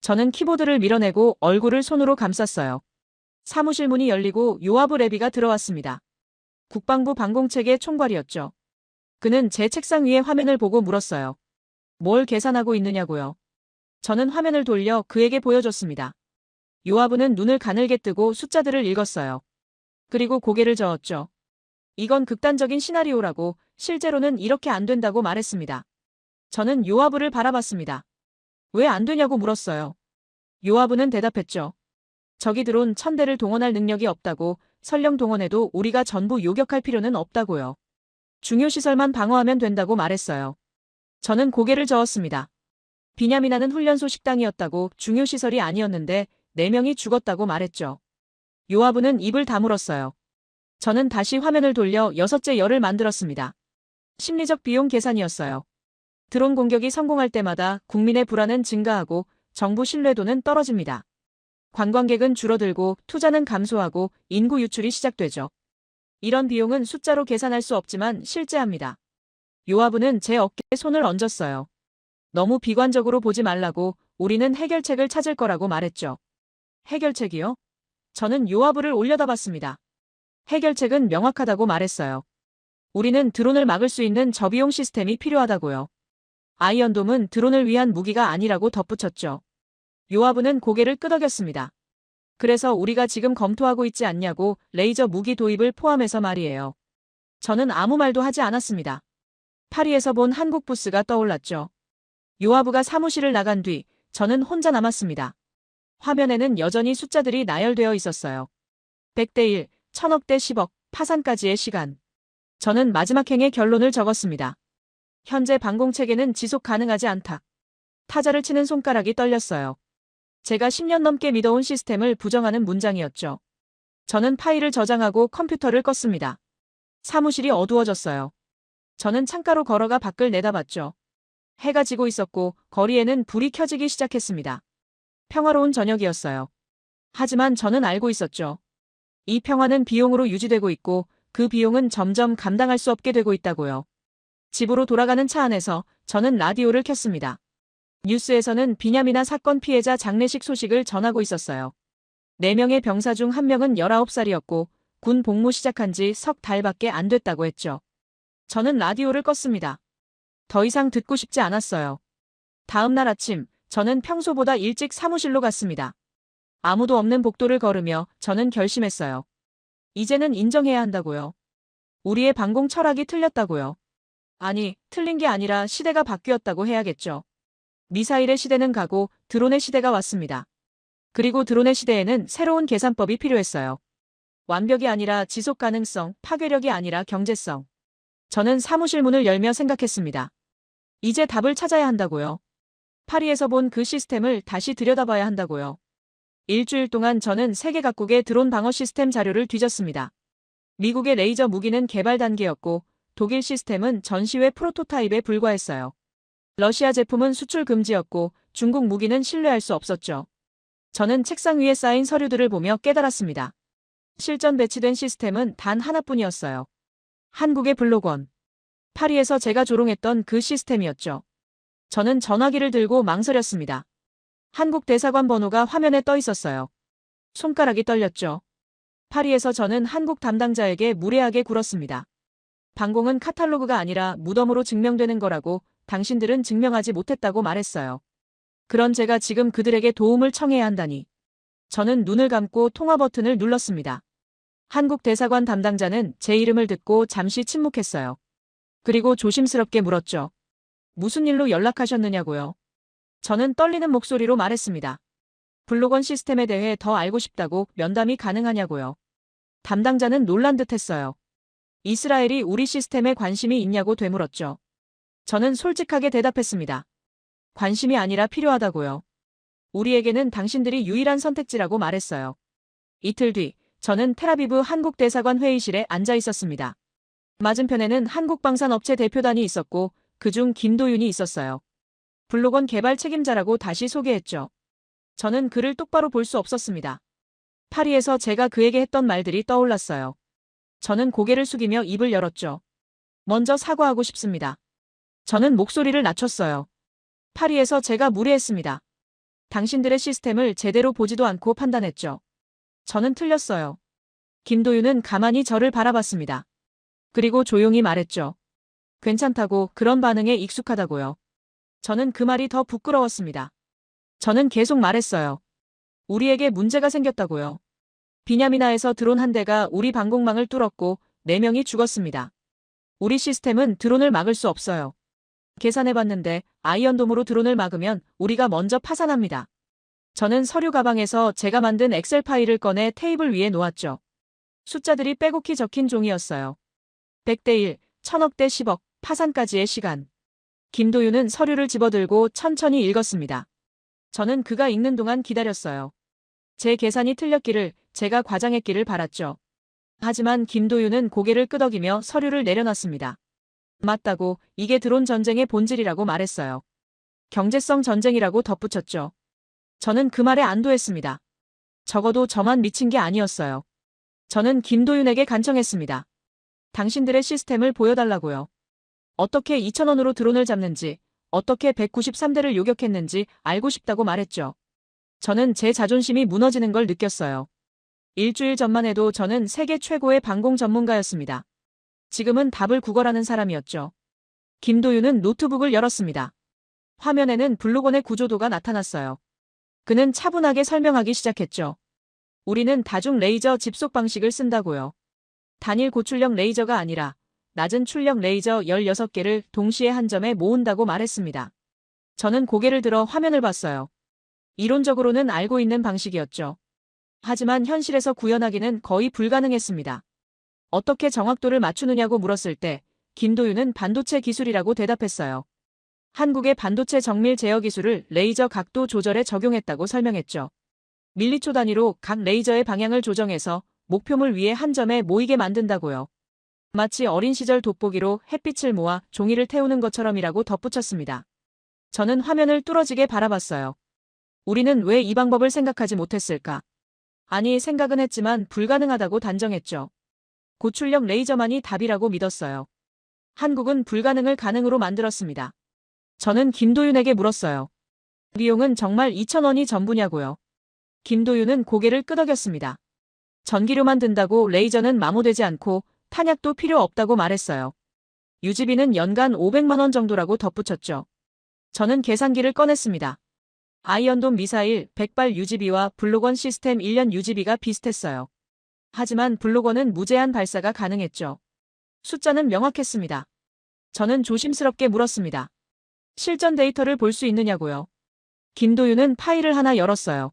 Speaker 1: 저는 키보드를 밀어내고 얼굴을 손으로 감쌌어요. 사무실 문이 열리고 요아브 레비가 들어왔습니다. 국방부 방공체계 총괄이었죠. 그는 제 책상 위에 화면을 보고 물었어요. 뭘 계산하고 있느냐고요. 저는 화면을 돌려 그에게 보여줬습니다. 요아브는 눈을 가늘게 뜨고 숫자들을 읽었어요. 그리고 고개를 저었죠. 이건 극단적인 시나리오라고, 실제로는 이렇게 안 된다고 말했습니다. 저는 요아브를 바라봤습니다. 왜 안 되냐고 물었어요. 요아브는 대답했죠. 적이 드론 1000대를 동원할 능력이 없다고, 설령 동원해도 우리가 전부 요격할 필요는 없다고요. 중요 시설만 방어하면 된다고 말했어요. 저는 고개를 저었습니다. 비냐미나는 훈련소 식당이었다고, 중요 시설이 아니었는데 4명이 죽었다고 말했죠. 요아브는 입을 다물었어요. 저는 다시 화면을 돌려 여섯째 열을 만들었습니다. 심리적 비용 계산이었어요. 드론 공격이 성공할 때마다 국민의 불안은 증가하고 정부 신뢰도는 떨어집니다. 관광객은 줄어들고 투자는 감소하고 인구 유출이 시작되죠. 이런 비용은 숫자로 계산할 수 없지만 실제합니다. 요아브는 제 어깨에 손을 얹었어요. 너무 비관적으로 보지 말라고, 우리는 해결책을 찾을 거라고 말했죠. 해결책이요? 저는 요아브를 올려다봤습니다. 해결책은 명확하다고 말했어요. 우리는 드론을 막을 수 있는 저비용 시스템이 필요하다고요. 아이언돔은 드론을 위한 무기가 아니라고 덧붙였죠. 요하브는 고개를 끄덕였습니다. 그래서 우리가 지금 검토하고 있지 않냐고, 레이저 무기 도입을 포함해서 말이에요. 저는 아무 말도 하지 않았습니다. 파리에서 본 한국 부스가 떠올랐죠. 요하브가 사무실을 나간 뒤 저는 혼자 남았습니다. 화면에는 여전히 숫자들이 나열되어 있었어요. 100대 1, 1000억대 10억, 파산까지의 시간. 저는 마지막 행의 결론을 적었습니다. 현재 방공체계는 지속 가능하지 않다. 타자를 치는 손가락이 떨렸어요. 제가 10년 넘게 믿어온 시스템을 부정하는 문장이었죠. 저는 파일을 저장하고 컴퓨터를 껐습니다. 사무실이 어두워졌어요. 저는 창가로 걸어가 밖을 내다봤죠. 해가 지고 있었고 거리에는 불이 켜지기 시작했습니다. 평화로운 저녁이었어요. 하지만 저는 알고 있었죠. 이 평화는 비용으로 유지되고 있고 그 비용은 점점 감당할 수 없게 되고 있다고요. 집으로 돌아가는 차 안에서 저는 라디오를 켰습니다. 뉴스에서는 비냐미나 사건 피해자 장례식 소식을 전하고 있었어요. 4명의 병사 중 1명은 19살이었고 군 복무 시작한 지 석 달밖에 안 됐다고 했죠. 저는 라디오를 껐습니다. 더 이상 듣고 싶지 않았어요. 다음 날 아침, 저는 평소보다 일찍 사무실로 갔습니다. 아무도 없는 복도를 걸으며 저는 결심했어요. 이제는 인정해야 한다고요. 우리의 방공 철학이 틀렸다고요. 아니, 틀린 게 아니라 시대가 바뀌었다고 해야겠죠. 미사일의 시대는 가고 드론의 시대가 왔습니다. 그리고 드론의 시대에는 새로운 계산법이 필요했어요. 완벽이 아니라 지속 가능성, 파괴력이 아니라 경제성. 저는 사무실 문을 열며 생각했습니다. 이제 답을 찾아야 한다고요. 파리에서 본 그 시스템을 다시 들여다봐야 한다고요. 일주일 동안 저는 세계 각국의 드론 방어 시스템 자료를 뒤졌습니다. 미국의 레이저 무기는 개발 단계였고 독일 시스템은 전시회 프로토타입에 불과했어요. 러시아 제품은 수출 금지였고 중국 무기는 신뢰할 수 없었죠. 저는 책상 위에 쌓인 서류들을 보며 깨달았습니다. 실전 배치된 시스템은 단 하나뿐이었어요. 한국의 블록원. 파리에서 제가 조롱했던 그 시스템이었죠. 저는 전화기를 들고 망설였습니다. 한국 대사관 번호가 화면에 떠 있었어요. 손가락이 떨렸죠. 파리에서 저는 한국 담당자에게 무례하게 굴었습니다. 방공은 카탈로그가 아니라 무덤으로 증명되는 거라고 당신들은 증명하지 못했다고 말했어요. 그런 제가 지금 그들에게 도움을 청해야 한다니. 저는 눈을 감고 통화 버튼을 눌렀습니다. 한국 대사관 담당자는 제 이름을 듣고 잠시 침묵했어요. 그리고 조심스럽게 물었죠. 무슨 일로 연락하셨느냐고요. 저는 떨리는 목소리로 말했습니다. 블록원 시스템에 대해 더 알고 싶다고. 면담이 가능하냐고요. 담당자는 놀란 듯 했어요. 이스라엘이 우리 시스템에 관심이 있냐고 되물었죠. 저는 솔직하게 대답했습니다. 관심이 아니라 필요하다고요. 우리에게는 당신들이 유일한 선택지라고 말했어요. 이틀 뒤, 저는 텔아비브 한국 대사관 회의실에 앉아 있었습니다. 맞은편에는 한국방산업체 대표단이 있었고 그중 김도윤이 있었어요. 블록원 개발 책임자라고 다시 소개했죠. 저는 그를 똑바로 볼 수 없었습니다. 파리에서 제가 그에게 했던 말들이 떠올랐어요. 저는 고개를 숙이며 입을 열었죠. 먼저 사과하고 싶습니다. 저는 목소리를 낮췄어요. 파리에서 제가 무례했습니다. 당신들의 시스템을 제대로 보지도 않고 판단했죠. 저는 틀렸어요. 김도윤은 가만히 저를 바라봤습니다. 그리고 조용히 말했죠. 괜찮다고, 그런 반응에 익숙하다고요. 저는 그 말이 더 부끄러웠습니다. 저는 계속 말했어요. 우리에게 문제가 생겼다고요. 비냐미나에서 드론 한 대가 우리 방공망을 뚫었고 4명이 죽었습니다. 우리 시스템은 드론을 막을 수 없어요. 계산해봤는데 아이언돔으로 드론을 막으면 우리가 먼저 파산합니다. 저는 서류 가방에서 제가 만든 엑셀 파일을 꺼내 테이블 위에 놓았죠. 숫자들이 빼곡히 적힌 종이였어요. 100대 1, 1000억대 10억, 파산까지의 시간. 김도윤은 서류를 집어들고 천천히 읽었습니다. 저는 그가 읽는 동안 기다렸어요. 제 계산이 틀렸기를, 제가 과장했기를 바랐죠. 하지만 김도윤은 고개를 끄덕이며 서류를 내려놨습니다. 맞다고, 이게 드론 전쟁의 본질이라고 말했어요. 경제성 전쟁이라고 덧붙였죠. 저는 그 말에 안도했습니다. 적어도 저만 미친 게 아니었어요. 저는 김도윤에게 간청했습니다. 당신들의 시스템을 보여달라고요. 어떻게 2,000원으로 드론을 잡는지, 어떻게 193대를 요격했는지 알고 싶다고 말했죠. 저는 제 자존심이 무너지는 걸 느꼈어요. 일주일 전만 해도 저는 세계 최고의 방공 전문가였습니다. 지금은 답을 구걸하는 사람이었죠. 김도윤은 노트북을 열었습니다. 화면에는 블록원의 구조도가 나타났어요. 그는 차분하게 설명하기 시작했죠. 우리는 다중 레이저 집속 방식을 쓴다고요. 단일 고출력 레이저가 아니라 낮은 출력 레이저 16개를 동시에 한 점에 모은다고 말했습니다. 저는 고개를 들어 화면을 봤어요. 이론적으로는 알고 있는 방식이었죠. 하지만 현실에서 구현하기는 거의 불가능했습니다. 어떻게 정확도를 맞추느냐고 물었을 때 김도윤은 반도체 기술이라고 대답했어요. 한국의 반도체 정밀 제어 기술을 레이저 각도 조절에 적용했다고 설명했죠. 밀리초 단위로 각 레이저의 방향을 조정해서 목표물 위에 한 점에 모이게 만든다고요. 마치 어린 시절 돋보기로 햇빛을 모아 종이를 태우는 것처럼이라고 덧붙였습니다. 저는 화면을 뚫어지게 바라봤어요. 우리는 왜 이 방법을 생각하지 못했을까? 아니, 생각은 했지만 불가능하다고 단정했죠. 고출력 레이저만이 답이라고 믿었어요. 한국은 불가능을 가능으로 만들었습니다. 저는 김도윤에게 물었어요. 비용은 정말 2,000원이 전부냐고요. 김도윤은 고개를 끄덕였습니다. 전기료만 든다고 레이저는 마모되지 않고 탄약도 필요 없다고 말했어요. 유지비는 연간 500만 원 정도라고 덧붙였죠. 저는 계산기를 꺼냈습니다. 아이언돔 미사일 100발 유지비와 블록원 시스템 1년 유지비가 비슷했어요. 하지만 블록원은 무제한 발사가 가능했죠. 숫자는 명확했습니다. 저는 조심스럽게 물었습니다. 실전 데이터를 볼 수 있느냐고요. 김도윤은 파일을 하나 열었어요.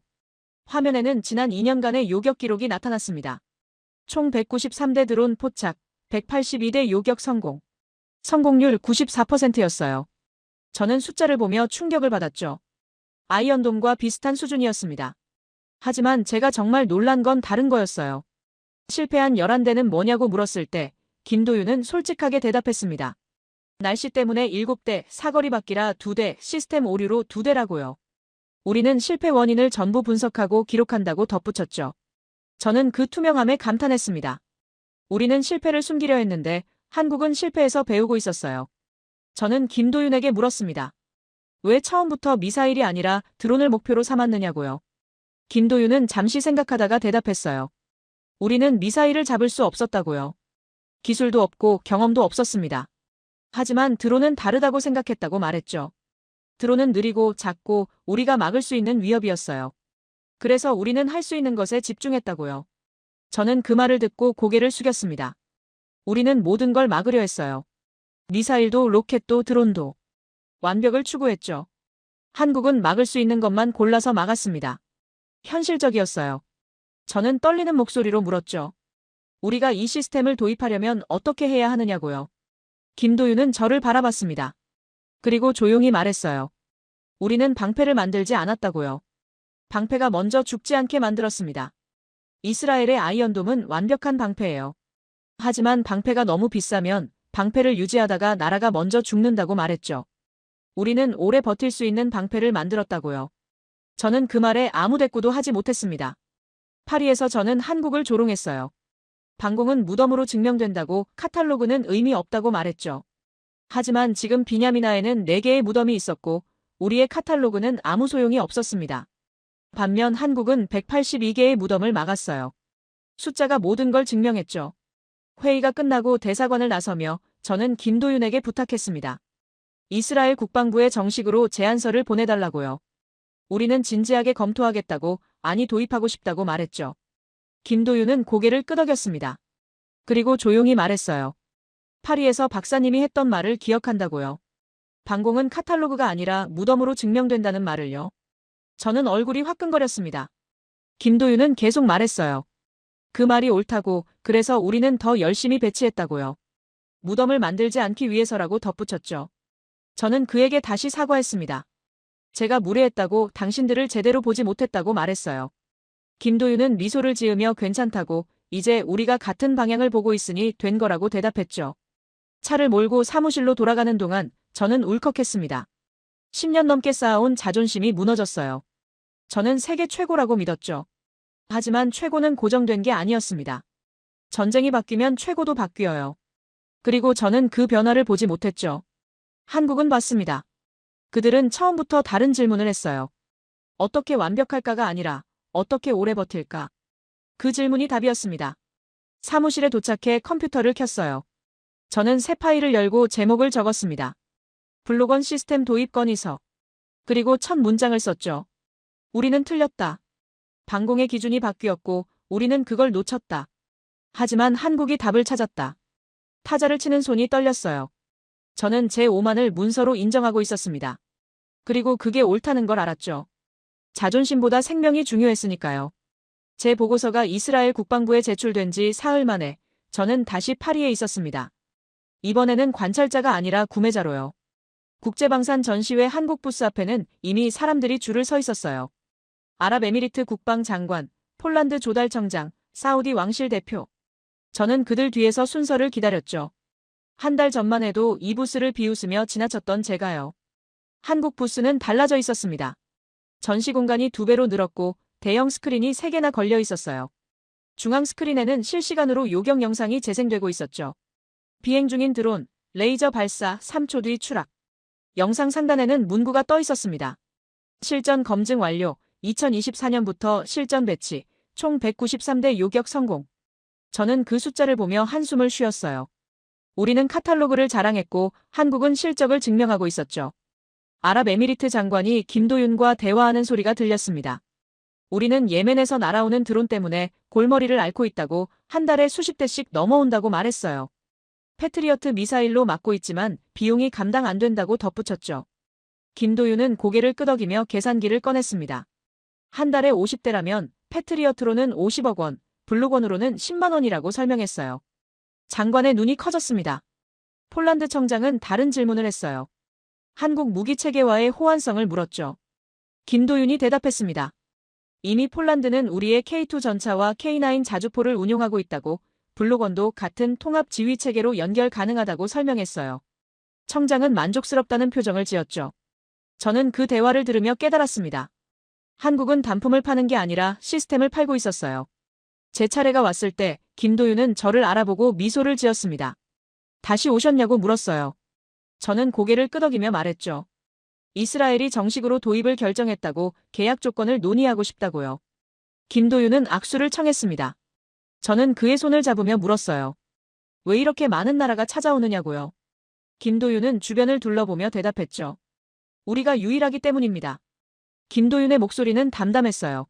Speaker 1: 화면에는 지난 2년간의 요격 기록이 나타났습니다. 총 193대 드론 포착, 182대 요격 성공. 성공률 94%였어요. 저는 숫자를 보며 충격을 받았죠. 아이언돔과 비슷한 수준이었습니다. 하지만 제가 정말 놀란 건 다른 거였어요. 실패한 11대는 뭐냐고 물었을 때 김도윤은 솔직하게 대답했습니다. 날씨 때문에 7대, 사거리 바퀴라 2대, 시스템 오류로 2대라고요. 우리는 실패 원인을 전부 분석하고 기록한다고 덧붙였죠. 저는 그 투명함에 감탄했습니다. 우리는 실패를 숨기려 했는데 한국은 실패에서 배우고 있었어요. 저는 김도윤에게 물었습니다. 왜 처음부터 미사일이 아니라 드론을 목표로 삼았느냐고요. 김도윤은 잠시 생각하다가 대답했어요. 우리는 미사일을 잡을 수 없었다고요. 기술도 없고 경험도 없었습니다. 하지만 드론은 다르다고 생각했다고 말했죠. 드론은 느리고 작고 우리가 막을 수 있는 위협이었어요. 그래서 우리는 할 수 있는 것에 집중했다고요. 저는 그 말을 듣고 고개를 숙였습니다. 우리는 모든 걸 막으려 했어요. 미사일도 로켓도 드론도. 완벽을 추구했죠. 한국은 막을 수 있는 것만 골라서 막았습니다. 현실적이었어요. 저는 떨리는 목소리로 물었죠. 우리가 이 시스템을 도입하려면 어떻게 해야 하느냐고요. 김도윤은 저를 바라봤습니다. 그리고 조용히 말했어요. 우리는 방패를 만들지 않았다고요. 방패가 먼저 죽지 않게 만들었습니다. 이스라엘의 아이언돔은 완벽한 방패예요. 하지만 방패가 너무 비싸면 방패를 유지하다가 나라가 먼저 죽는다고 말했죠. 우리는 오래 버틸 수 있는 방패를 만들었다고요. 저는 그 말에 아무 대꾸도 하지 못했습니다. 파리에서 저는 한국을 조롱했어요. 방공은 무덤으로 증명된다고 카탈로그는 의미 없다고 말했죠. 하지만 지금 비냐미나에는 4개의 무덤이 있었고 우리의 카탈로그는 아무 소용이 없었습니다. 반면 한국은 182개의 무덤을 막았어요. 숫자가 모든 걸 증명했죠. 회의가 끝나고 대사관을 나서며 저는 김도윤에게 부탁했습니다. 이스라엘 국방부에 정식으로 제안서를 보내달라고요. 우리는 진지하게 검토하겠다고, 아니 도입하고 싶다고 말했죠. 김도윤은 고개를 끄덕였습니다. 그리고 조용히 말했어요. 파리에서 박사님이 했던 말을 기억한다고요. 방공은 카탈로그가 아니라 무덤으로 증명된다는 말을요. 저는 얼굴이 화끈거렸습니다. 김도윤은 계속 말했어요. 그 말이 옳다고, 그래서 우리는 더 열심히 배치했다고요. 무덤을 만들지 않기 위해서라고 덧붙였죠. 저는 그에게 다시 사과했습니다. 제가 무례했다고, 당신들을 제대로 보지 못했다고 말했어요. 김도윤은 미소를 지으며 괜찮다고, 이제 우리가 같은 방향을 보고 있으니 된 거라고 대답했죠. 차를 몰고 사무실로 돌아가는 동안 저는 울컥했습니다. 10년 넘게 쌓아온 자존심이 무너졌어요. 저는 세계 최고라고 믿었죠. 하지만 최고는 고정된 게 아니었습니다. 전쟁이 바뀌면 최고도 바뀌어요. 그리고 저는 그 변화를 보지 못했죠. 한국은 봤습니다. 그들은 처음부터 다른 질문을 했어요. 어떻게 완벽할까가 아니라 어떻게 오래 버틸까? 그 질문이 답이었습니다. 사무실에 도착해 컴퓨터를 켰어요. 저는 새 파일을 열고 제목을 적었습니다. 블록원 시스템 도입 건의서. 그리고 첫 문장을 썼죠. 우리는 틀렸다. 방공의 기준이 바뀌었고 우리는 그걸 놓쳤다. 하지만 한국이 답을 찾았다. 타자를 치는 손이 떨렸어요. 저는 제 오만을 문서로 인정하고 있었습니다. 그리고 그게 옳다는 걸 알았죠. 자존심보다 생명이 중요했으니까요. 제 보고서가 이스라엘 국방부에 제출된 지 사흘 만에 저는 다시 파리에 있었습니다. 이번에는 관찰자가 아니라 구매자로요. 국제방산 전시회 한국 부스 앞에는 이미 사람들이 줄을 서 있었어요. 아랍에미리트 국방장관, 폴란드 조달청장, 사우디 왕실 대표. 저는 그들 뒤에서 순서를 기다렸죠. 한 달 전만 해도 이 부스를 비웃으며 지나쳤던 제가요. 한국 부스는 달라져 있었습니다. 전시 공간이 2배로 늘었고 대형 스크린이 3개나 걸려 있었어요. 중앙 스크린에는 실시간으로 요격 영상이 재생되고 있었죠. 비행 중인 드론, 레이저 발사 3초 뒤 추락. 영상 상단에는 문구가 떠 있었습니다. 실전 검증 완료, 2024년부터 실전 배치, 총 193대 요격 성공. 저는 그 숫자를 보며 한숨을 쉬었어요. 우리는 카탈로그를 자랑했고 한국은 실적을 증명하고 있었죠. 아랍에미리트 장관이 김도윤과 대화하는 소리가 들렸습니다. 우리는 예멘에서 날아오는 드론 때문에 골머리를 앓고 있다고 한 달에 수십 대씩 넘어온다고 말했어요. 패트리어트 미사일로 막고 있지만 비용이 감당 안 된다고 덧붙였죠. 김도윤은 고개를 끄덕이며 계산기를 꺼냈습니다. 한 달에 50대라면 패트리어트로는 50억 원, 블록원으로는 10만 원이라고 설명했어요. 장관의 눈이 커졌습니다. 폴란드 청장은 다른 질문을 했어요. 한국 무기 체계와의 호환성을 물었죠. 김도윤이 대답했습니다. 이미 폴란드는 우리의 K2 전차와 K9 자주포를 운용하고 있다고, 블록원도 같은 통합 지휘 체계로 연결 가능하다고 설명했어요. 청장은 만족스럽다는 표정을 지었죠. 저는 그 대화를 들으며 깨달았습니다. 한국은 단품을 파는 게 아니라 시스템을 팔고 있었어요. 제 차례가 왔을 때 김도윤은 저를 알아보고 미소를 지었습니다. 다시 오셨냐고 물었어요. 저는 고개를 끄덕이며 말했죠. 이스라엘이 정식으로 도입을 결정했다고 계약 조건을 논의하고 싶다고요. 김도윤은 악수를 청했습니다. 저는 그의 손을 잡으며 물었어요. 왜 이렇게 많은 나라가 찾아오느냐고요. 김도윤은 주변을 둘러보며 대답했죠. 우리가 유일하기 때문입니다. 김도윤의 목소리는 담담했어요.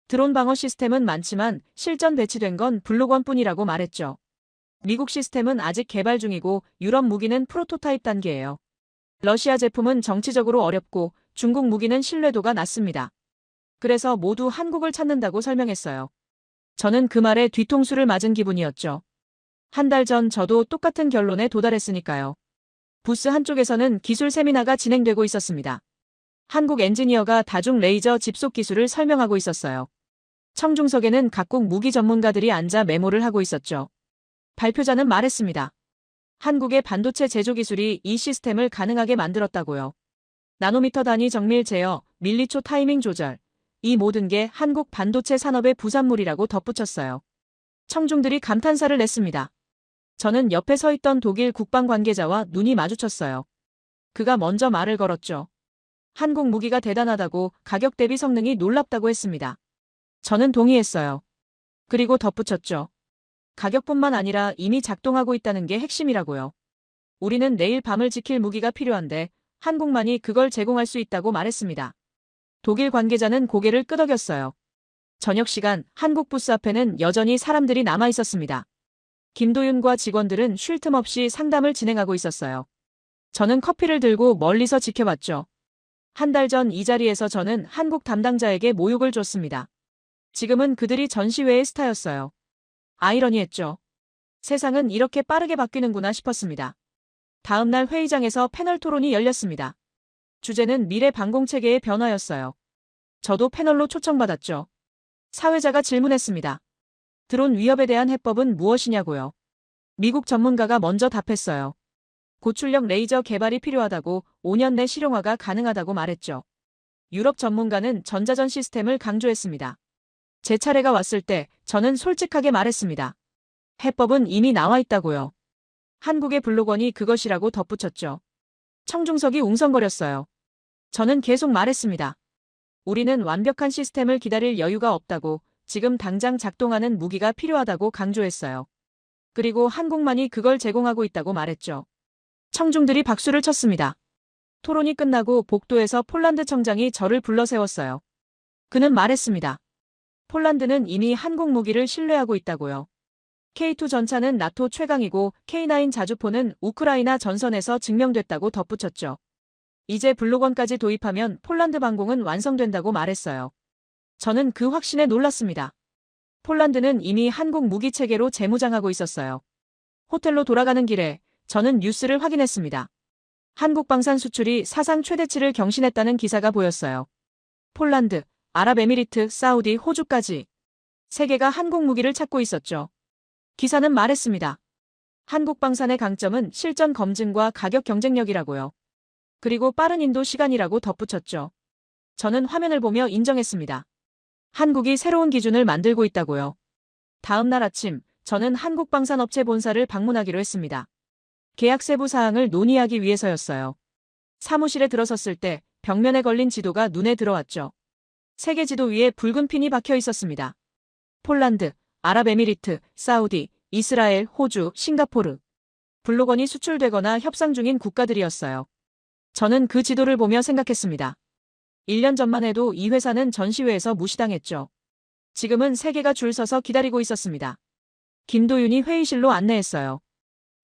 Speaker 1: 드론 방어 시스템은 많지만 실전 배치된 건 블록원뿐이라고 말했죠. 미국 시스템은 아직 개발 중이고 유럽 무기는 프로토타입 단계예요. 러시아 제품은 정치적으로 어렵고 중국 무기는 신뢰도가 낮습니다. 그래서 모두 한국을 찾는다고 설명했어요. 저는 그 말에 뒤통수를 맞은 기분이었죠. 한 달 전 저도 똑같은 결론에 도달했으니까요. 부스 한쪽에서는 기술 세미나가 진행되고 있었습니다. 한국 엔지니어가 다중 레이저 집속 기술을 설명하고 있었어요. 청중석에는 각국 무기 전문가들이 앉아 메모를 하고 있었죠. 발표자는 말했습니다. 한국의 반도체 제조 기술이 이 시스템을 가능하게 만들었다고요. 나노미터 단위 정밀 제어, 밀리초 타이밍 조절. 이 모든 게 한국 반도체 산업의 부산물이라고 덧붙였어요. 청중들이 감탄사를 냈습니다. 저는 옆에 서 있던 독일 국방 관계자와 눈이 마주쳤어요. 그가 먼저 말을 걸었죠. 한국 무기가 대단하다고, 가격 대비 성능이 놀랍다고 했습니다. 저는 동의했어요. 그리고 덧붙였죠. 가격뿐만 아니라 이미 작동하고 있다는 게 핵심이라고요. 우리는 내일 밤을 지킬 무기가 필요한데 한국만이 그걸 제공할 수 있다고 말했습니다. 독일 관계자는 고개를 끄덕였어요. 저녁 시간 한국 부스 앞에는 여전히 사람들이 남아 있었습니다. 김도윤과 직원들은 쉴 틈 없이 상담을 진행하고 있었어요. 저는 커피를 들고 멀리서 지켜봤죠. 한 달 전 이 자리에서 저는 한국 담당자에게 모욕을 줬습니다. 지금은 그들이 전시회의 스타였어요. 아이러니했죠. 세상은 이렇게 빠르게 바뀌는구나 싶었습니다. 다음 날 회의장에서 패널 토론이 열렸습니다. 주제는 미래 방공체계의 변화였어요. 저도 패널로 초청받았죠. 사회자가 질문했습니다. 드론 위협에 대한 해법은 무엇이냐고요. 미국 전문가가 먼저 답했어요. 고출력 레이저 개발이 필요하다고, 5년 내 실용화가 가능하다고 말했죠. 유럽 전문가는 전자전 시스템을 강조했습니다. 제 차례가 왔을 때 저는 솔직하게 말했습니다. 해법은 이미 나와 있다고요. 한국의 블록원이 그것이라고 덧붙였죠. 청중석이 웅성거렸어요. 저는 계속 말했습니다. 우리는 완벽한 시스템을 기다릴 여유가 없다고, 지금 당장 작동하는 무기가 필요하다고 강조했어요. 그리고 한국만이 그걸 제공하고 있다고 말했죠. 청중들이 박수를 쳤습니다. 토론이 끝나고 복도에서 폴란드 청장이 저를 불러 세웠어요. 그는 말했습니다. 폴란드는 이미 한국 무기를 신뢰하고 있다고요. K2 전차는 나토 최강이고 K9 자주포는 우크라이나 전선에서 증명됐다고 덧붙였죠. 이제 블록원까지 도입하면 폴란드 방공은 완성된다고 말했어요. 저는 그 확신에 놀랐습니다. 폴란드는 이미 한국 무기 체계로 재무장하고 있었어요. 호텔로 돌아가는 길에 저는 뉴스를 확인했습니다. 한국 방산 수출이 사상 최대치를 경신했다는 기사가 보였어요. 폴란드, 아랍에미리트, 사우디, 호주까지 세계가 한국 무기를 찾고 있었죠. 기사는 말했습니다. 한국 방산의 강점은 실전 검증과 가격 경쟁력이라고요. 그리고 빠른 인도 시간이라고 덧붙였죠. 저는 화면을 보며 인정했습니다. 한국이 새로운 기준을 만들고 있다고요. 다음 날 아침, 저는 한국방산업체 본사를 방문하기로 했습니다. 계약 세부 사항을 논의하기 위해서였어요. 사무실에 들어섰을 때 벽면에 걸린 지도가 눈에 들어왔죠. 세계 지도 위에 붉은 핀이 박혀 있었습니다. 폴란드, 아랍에미리트, 사우디, 이스라엘, 호주, 싱가포르. 블록원이 수출되거나 협상 중인 국가들이었어요. 저는 그 지도를 보며 생각했습니다. 1년 전만 해도 이 회사는 전시회에서 무시당했죠. 지금은 세계가 줄 서서 기다리고 있었습니다. 김도윤이 회의실로 안내했어요.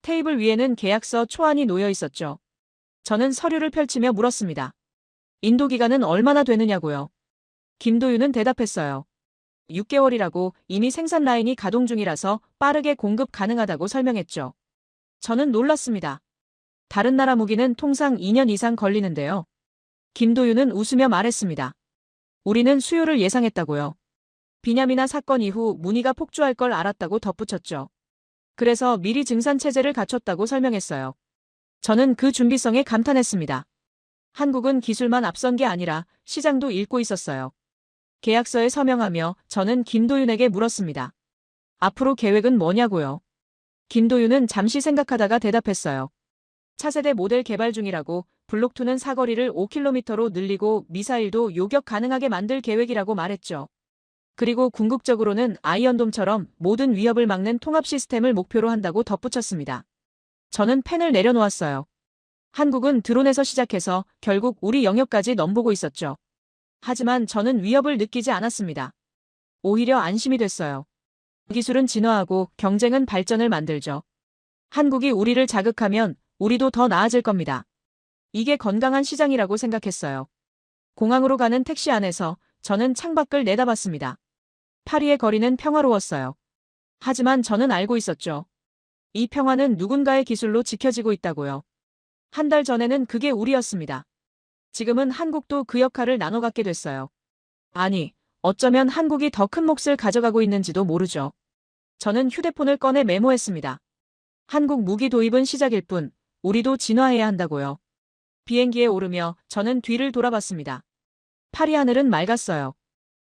Speaker 1: 테이블 위에는 계약서 초안이 놓여 있었죠. 저는 서류를 펼치며 물었습니다. 인도 기간은 얼마나 되느냐고요. 김도윤은 대답했어요. 6개월이라고 이미 생산 라인이 가동 중이라서 빠르게 공급 가능하다고 설명했죠. 저는 놀랐습니다. 다른 나라 무기는 통상 2년 이상 걸리는데요. 김도윤은 웃으며 말했습니다. 우리는 수요를 예상했다고요. 비냐미나 사건 이후 문의가 폭주할 걸 알았다고 덧붙였죠. 그래서 미리 증산 체제를 갖췄다고 설명했어요. 저는 그 준비성에 감탄했습니다. 한국은 기술만 앞선 게 아니라 시장도 읽고 있었어요. 계약서에 서명하며 저는 김도윤에게 물었습니다. 앞으로 계획은 뭐냐고요? 김도윤은 잠시 생각하다가 대답했어요. 차세대 모델 개발 중이라고, 블록2는 사거리를 5km로 늘리고 미사일도 요격 가능하게 만들 계획이라고 말했죠. 그리고 궁극적으로는 아이언돔처럼 모든 위협을 막는 통합 시스템을 목표로 한다고 덧붙였습니다. 저는 펜을 내려놓았어요. 한국은 드론에서 시작해서 결국 우리 영역까지 넘보고 있었죠. 하지만 저는 위협을 느끼지 않았습니다. 오히려 안심이 됐어요. 기술은 진화하고 경쟁은 발전을 만들죠. 한국이 우리를 자극하면 우리도 더 나아질 겁니다. 이게 건강한 시장이라고 생각했어요. 공항으로 가는 택시 안에서 저는 창밖을 내다봤습니다. 파리의 거리는 평화로웠어요. 하지만 저는 알고 있었죠. 이 평화는 누군가의 기술로 지켜지고 있다고요. 한 달 전에는 그게 우리였습니다. 지금은 한국도 그 역할을 나눠 갖게 됐어요. 아니, 어쩌면 한국이 더 큰 몫을 가져가고 있는지도 모르죠. 저는 휴대폰을 꺼내 메모했습니다. 한국 무기 도입은 시작일 뿐, 우리도 진화해야 한다고요. 비행기에 오르며 저는 뒤를 돌아봤습니다. 파리 하늘은 맑았어요.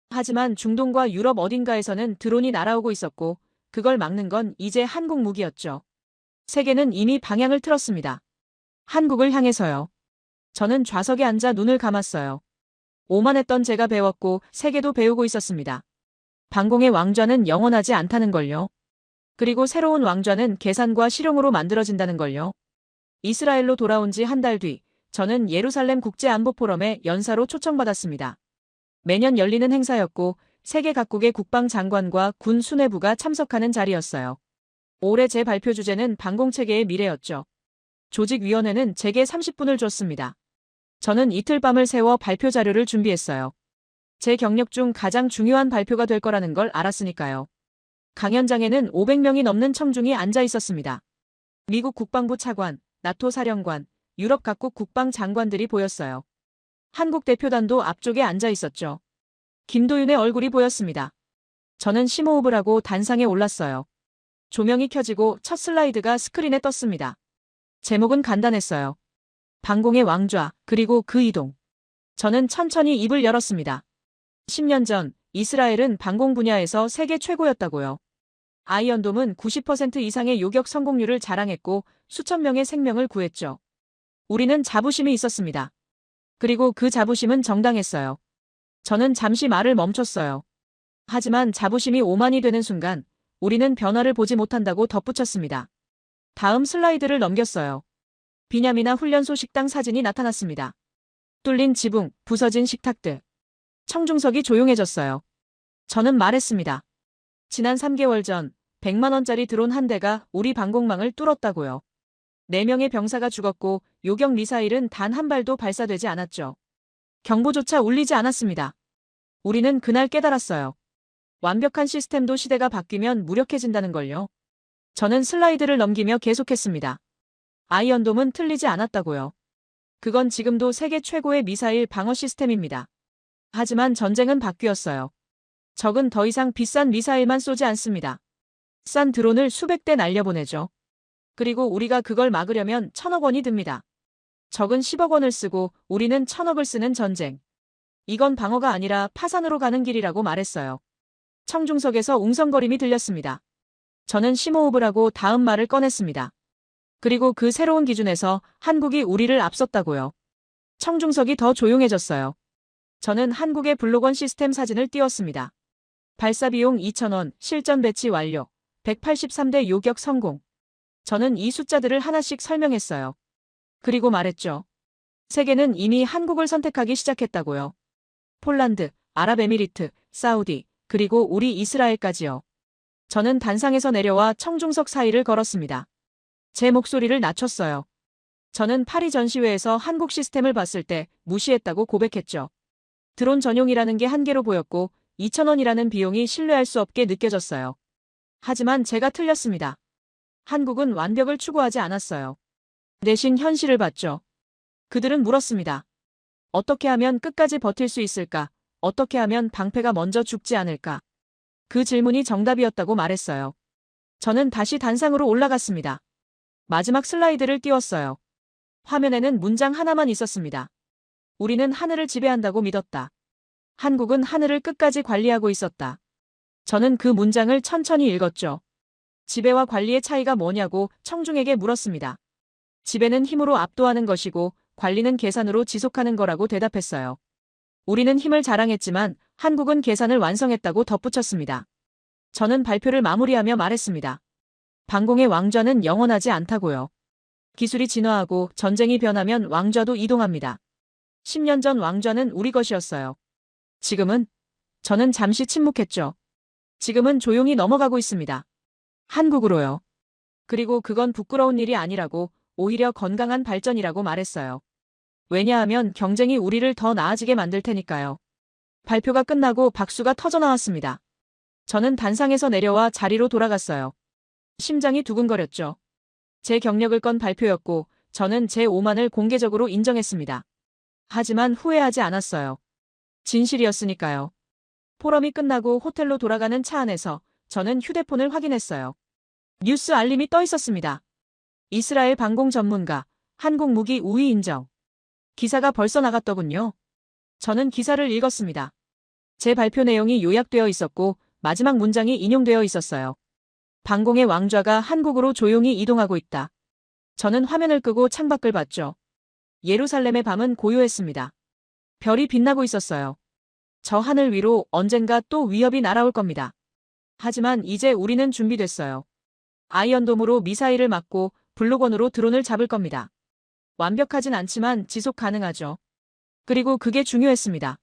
Speaker 1: 하지만 중동과 유럽 어딘가에서는 드론이 날아오고 있었고, 그걸 막는 건 이제 한국 무기였죠. 세계는 이미 방향을 틀었습니다. 한국을 향해서요. 저는 좌석에 앉아 눈을 감았어요. 오만했던 제가 배웠고 세계도 배우고 있었습니다. 방공의 왕좌는 영원하지 않다는 걸요. 그리고 새로운 왕좌는 계산과 실용으로 만들어진다는 걸요. 이스라엘로 돌아온 지 한 달 뒤, 저는 예루살렘 국제안보포럼에 연사로 초청받았습니다. 매년 열리는 행사였고 세계 각국의 국방장관과 군 수뇌부가 참석하는 자리였어요. 올해 제 발표 주제는 방공체계의 미래였죠. 조직위원회는 제게 30분을 줬습니다. 저는 이틀 밤을 새워 발표 자료를 준비했어요. 제 경력 중 가장 중요한 발표가 될 거라는 걸 알았으니까요. 강연장에는 500명이 넘는 청중이 앉아 있었습니다. 미국 국방부 차관, 나토 사령관, 유럽 각국 국방장관들이 보였어요. 한국 대표단도 앞쪽에 앉아 있었죠. 김도윤의 얼굴이 보였습니다. 저는 심호흡을 하고 단상에 올랐어요. 조명이 켜지고 첫 슬라이드가 스크린에 떴습니다. 제목은 간단했어요. 방공의 왕좌, 그리고 그 이동. 저는 천천히 입을 열었습니다. 10년 전 이스라엘은 방공 분야에서 세계 최고였다고요. 아이언돔은 90% 이상의 요격 성공률을 자랑했고 수천 명의 생명을 구했죠. 우리는 자부심이 있었습니다. 그리고 그 자부심은 정당했어요. 저는 잠시 말을 멈췄어요. 하지만 자부심이 오만이 되는 순간 우리는 변화를 보지 못한다고 덧붙였습니다. 다음 슬라이드를 넘겼어요. 비냐미나 훈련소 식당 사진이 나타났습니다. 뚫린 지붕, 부서진 식탁들. 청중석이 조용해졌어요. 저는 말했습니다. 지난 3개월 전 100만 원짜리 드론 한 대가 우리 방공망을 뚫었다고요. 4명의 병사가 죽었고 요격 미사일은 단 한 발도 발사되지 않았죠. 경보조차 울리지 않았습니다. 우리는 그날 깨달았어요. 완벽한 시스템도 시대가 바뀌면 무력해진다는 걸요. 저는 슬라이드를 넘기며 계속했습니다. 아이언돔은 틀리지 않았다고요. 그건 지금도 세계 최고의 미사일 방어 시스템입니다. 하지만 전쟁은 바뀌었어요. 적은 더 이상 비싼 미사일만 쏘지 않습니다. 싼 드론을 수백 대 날려보내죠. 그리고 우리가 그걸 막으려면 1,000억 원이 듭니다. 적은 10억 원을 쓰고 우리는 1,000억을 쓰는 전쟁. 이건 방어가 아니라 파산으로 가는 길이라고 말했어요. 청중석에서 웅성거림이 들렸습니다. 저는 심호흡을 하고 다음 말을 꺼냈습니다. 그리고 그 새로운 기준에서 한국이 우리를 앞섰다고요. 청중석이 더 조용해졌어요. 저는 한국의 블록원 시스템 사진을 띄웠습니다. 발사 비용 2,000원, 실전 배치 완료, 183대 요격 성공. 저는 이 숫자들을 하나씩 설명했어요. 그리고 말했죠. 세계는 이미 한국을 선택하기 시작했다고요. 폴란드, 아랍에미리트, 사우디, 그리고 우리 이스라엘까지요. 저는 단상에서 내려와 청중석 사이를 걸었습니다. 제 목소리를 낮췄어요. 저는 파리 전시회에서 한국 시스템을 봤을 때 무시했다고 고백했죠. 드론 전용이라는 게 한계로 보였고 2,000원이라는 비용이 신뢰할 수 없게 느껴졌어요. 하지만 제가 틀렸습니다. 한국은 완벽을 추구하지 않았어요. 대신 현실을 봤죠. 그들은 물었습니다. 어떻게 하면 끝까지 버틸 수 있을까? 어떻게 하면 방패가 먼저 죽지 않을까? 그 질문이 정답이었다고 말했어요. 저는 다시 단상으로 올라갔습니다. 마지막 슬라이드를 띄웠어요. 화면에는 문장 하나만 있었습니다. 우리는 하늘을 지배한다고 믿었다. 한국은 하늘을 끝까지 관리하고 있었다. 저는 그 문장을 천천히 읽었죠. 지배와 관리의 차이가 뭐냐고 청중에게 물었습니다. 지배는 힘으로 압도하는 것이고 관리는 계산으로 지속하는 거라고 대답했어요. 우리는 힘을 자랑했지만 한국은 계산을 완성했다고 덧붙였습니다. 저는 발표를 마무리하며 말했습니다. 방공의 왕좌는 영원하지 않다고요. 기술이 진화하고 전쟁이 변하면 왕좌도 이동합니다. 10년 전 왕좌는 우리 것이었어요. 지금은? 저는 잠시 침묵했죠. 지금은 조용히 넘어가고 있습니다. 한국으로요. 그리고 그건 부끄러운 일이 아니라고, 오히려 건강한 발전이라고 말했어요. 왜냐하면 경쟁이 우리를 더 나아지게 만들 테니까요. 발표가 끝나고 박수가 터져나왔습니다. 저는 단상에서 내려와 자리로 돌아갔어요. 심장이 두근거렸죠. 제 경력을 건 발표였고 저는 제 오만을 공개적으로 인정했습니다. 하지만 후회하지 않았어요. 진실이었으니까요. 포럼이 끝나고 호텔로 돌아가는 차 안에서 저는 휴대폰을 확인했어요. 뉴스 알림이 떠 있었습니다. 이스라엘 방공 전문가, 한국 무기 우위 인정. 기사가 벌써 나갔더군요. 저는 기사를 읽었습니다. 제 발표 내용이 요약되어 있었고 마지막 문장이 인용되어 있었어요. 방공의 왕좌가 한국으로 조용히 이동하고 있다. 저는 화면을 끄고 창밖을 봤죠. 예루살렘의 밤은 고요했습니다. 별이 빛나고 있었어요. 저 하늘 위로 언젠가 또 위협이 날아올 겁니다. 하지만 이제 우리는 준비됐어요. 아이언돔으로 미사일을 맞고 블록원으로 드론을 잡을 겁니다. 완벽하진 않지만 지속 가능하죠. 그리고 그게 중요했습니다.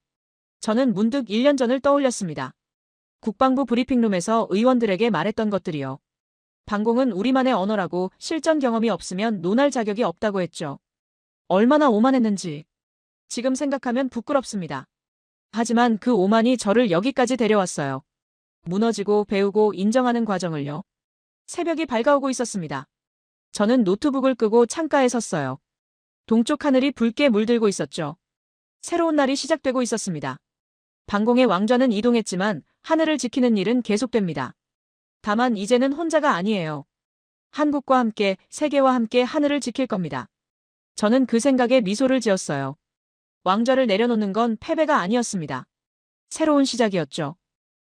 Speaker 1: 저는 문득 1년 전을 떠올렸습니다. 국방부 브리핑룸에서 의원들에게 말했던 것들이요. 방공은 우리만의 언어라고 실전 경험이 없으면 논할 자격이 없다고 했죠. 얼마나 오만했는지. 지금 생각하면 부끄럽습니다. 하지만 그 오만이 저를 여기까지 데려왔어요. 무너지고 배우고 인정하는 과정을요. 새벽이 밝아오고 있었습니다. 저는 노트북을 끄고 창가에 섰어요. 동쪽 하늘이 붉게 물들고 있었죠. 새로운 날이 시작되고 있었습니다. 방공의 왕좌는 이동했지만 하늘을 지키는 일은 계속됩니다. 다만 이제는 혼자가 아니에요. 한국과 함께, 세계와 함께 하늘을 지킬 겁니다. 저는 그 생각에 미소를 지었어요. 왕좌를 내려놓는 건 패배가 아니었습니다. 새로운 시작이었죠.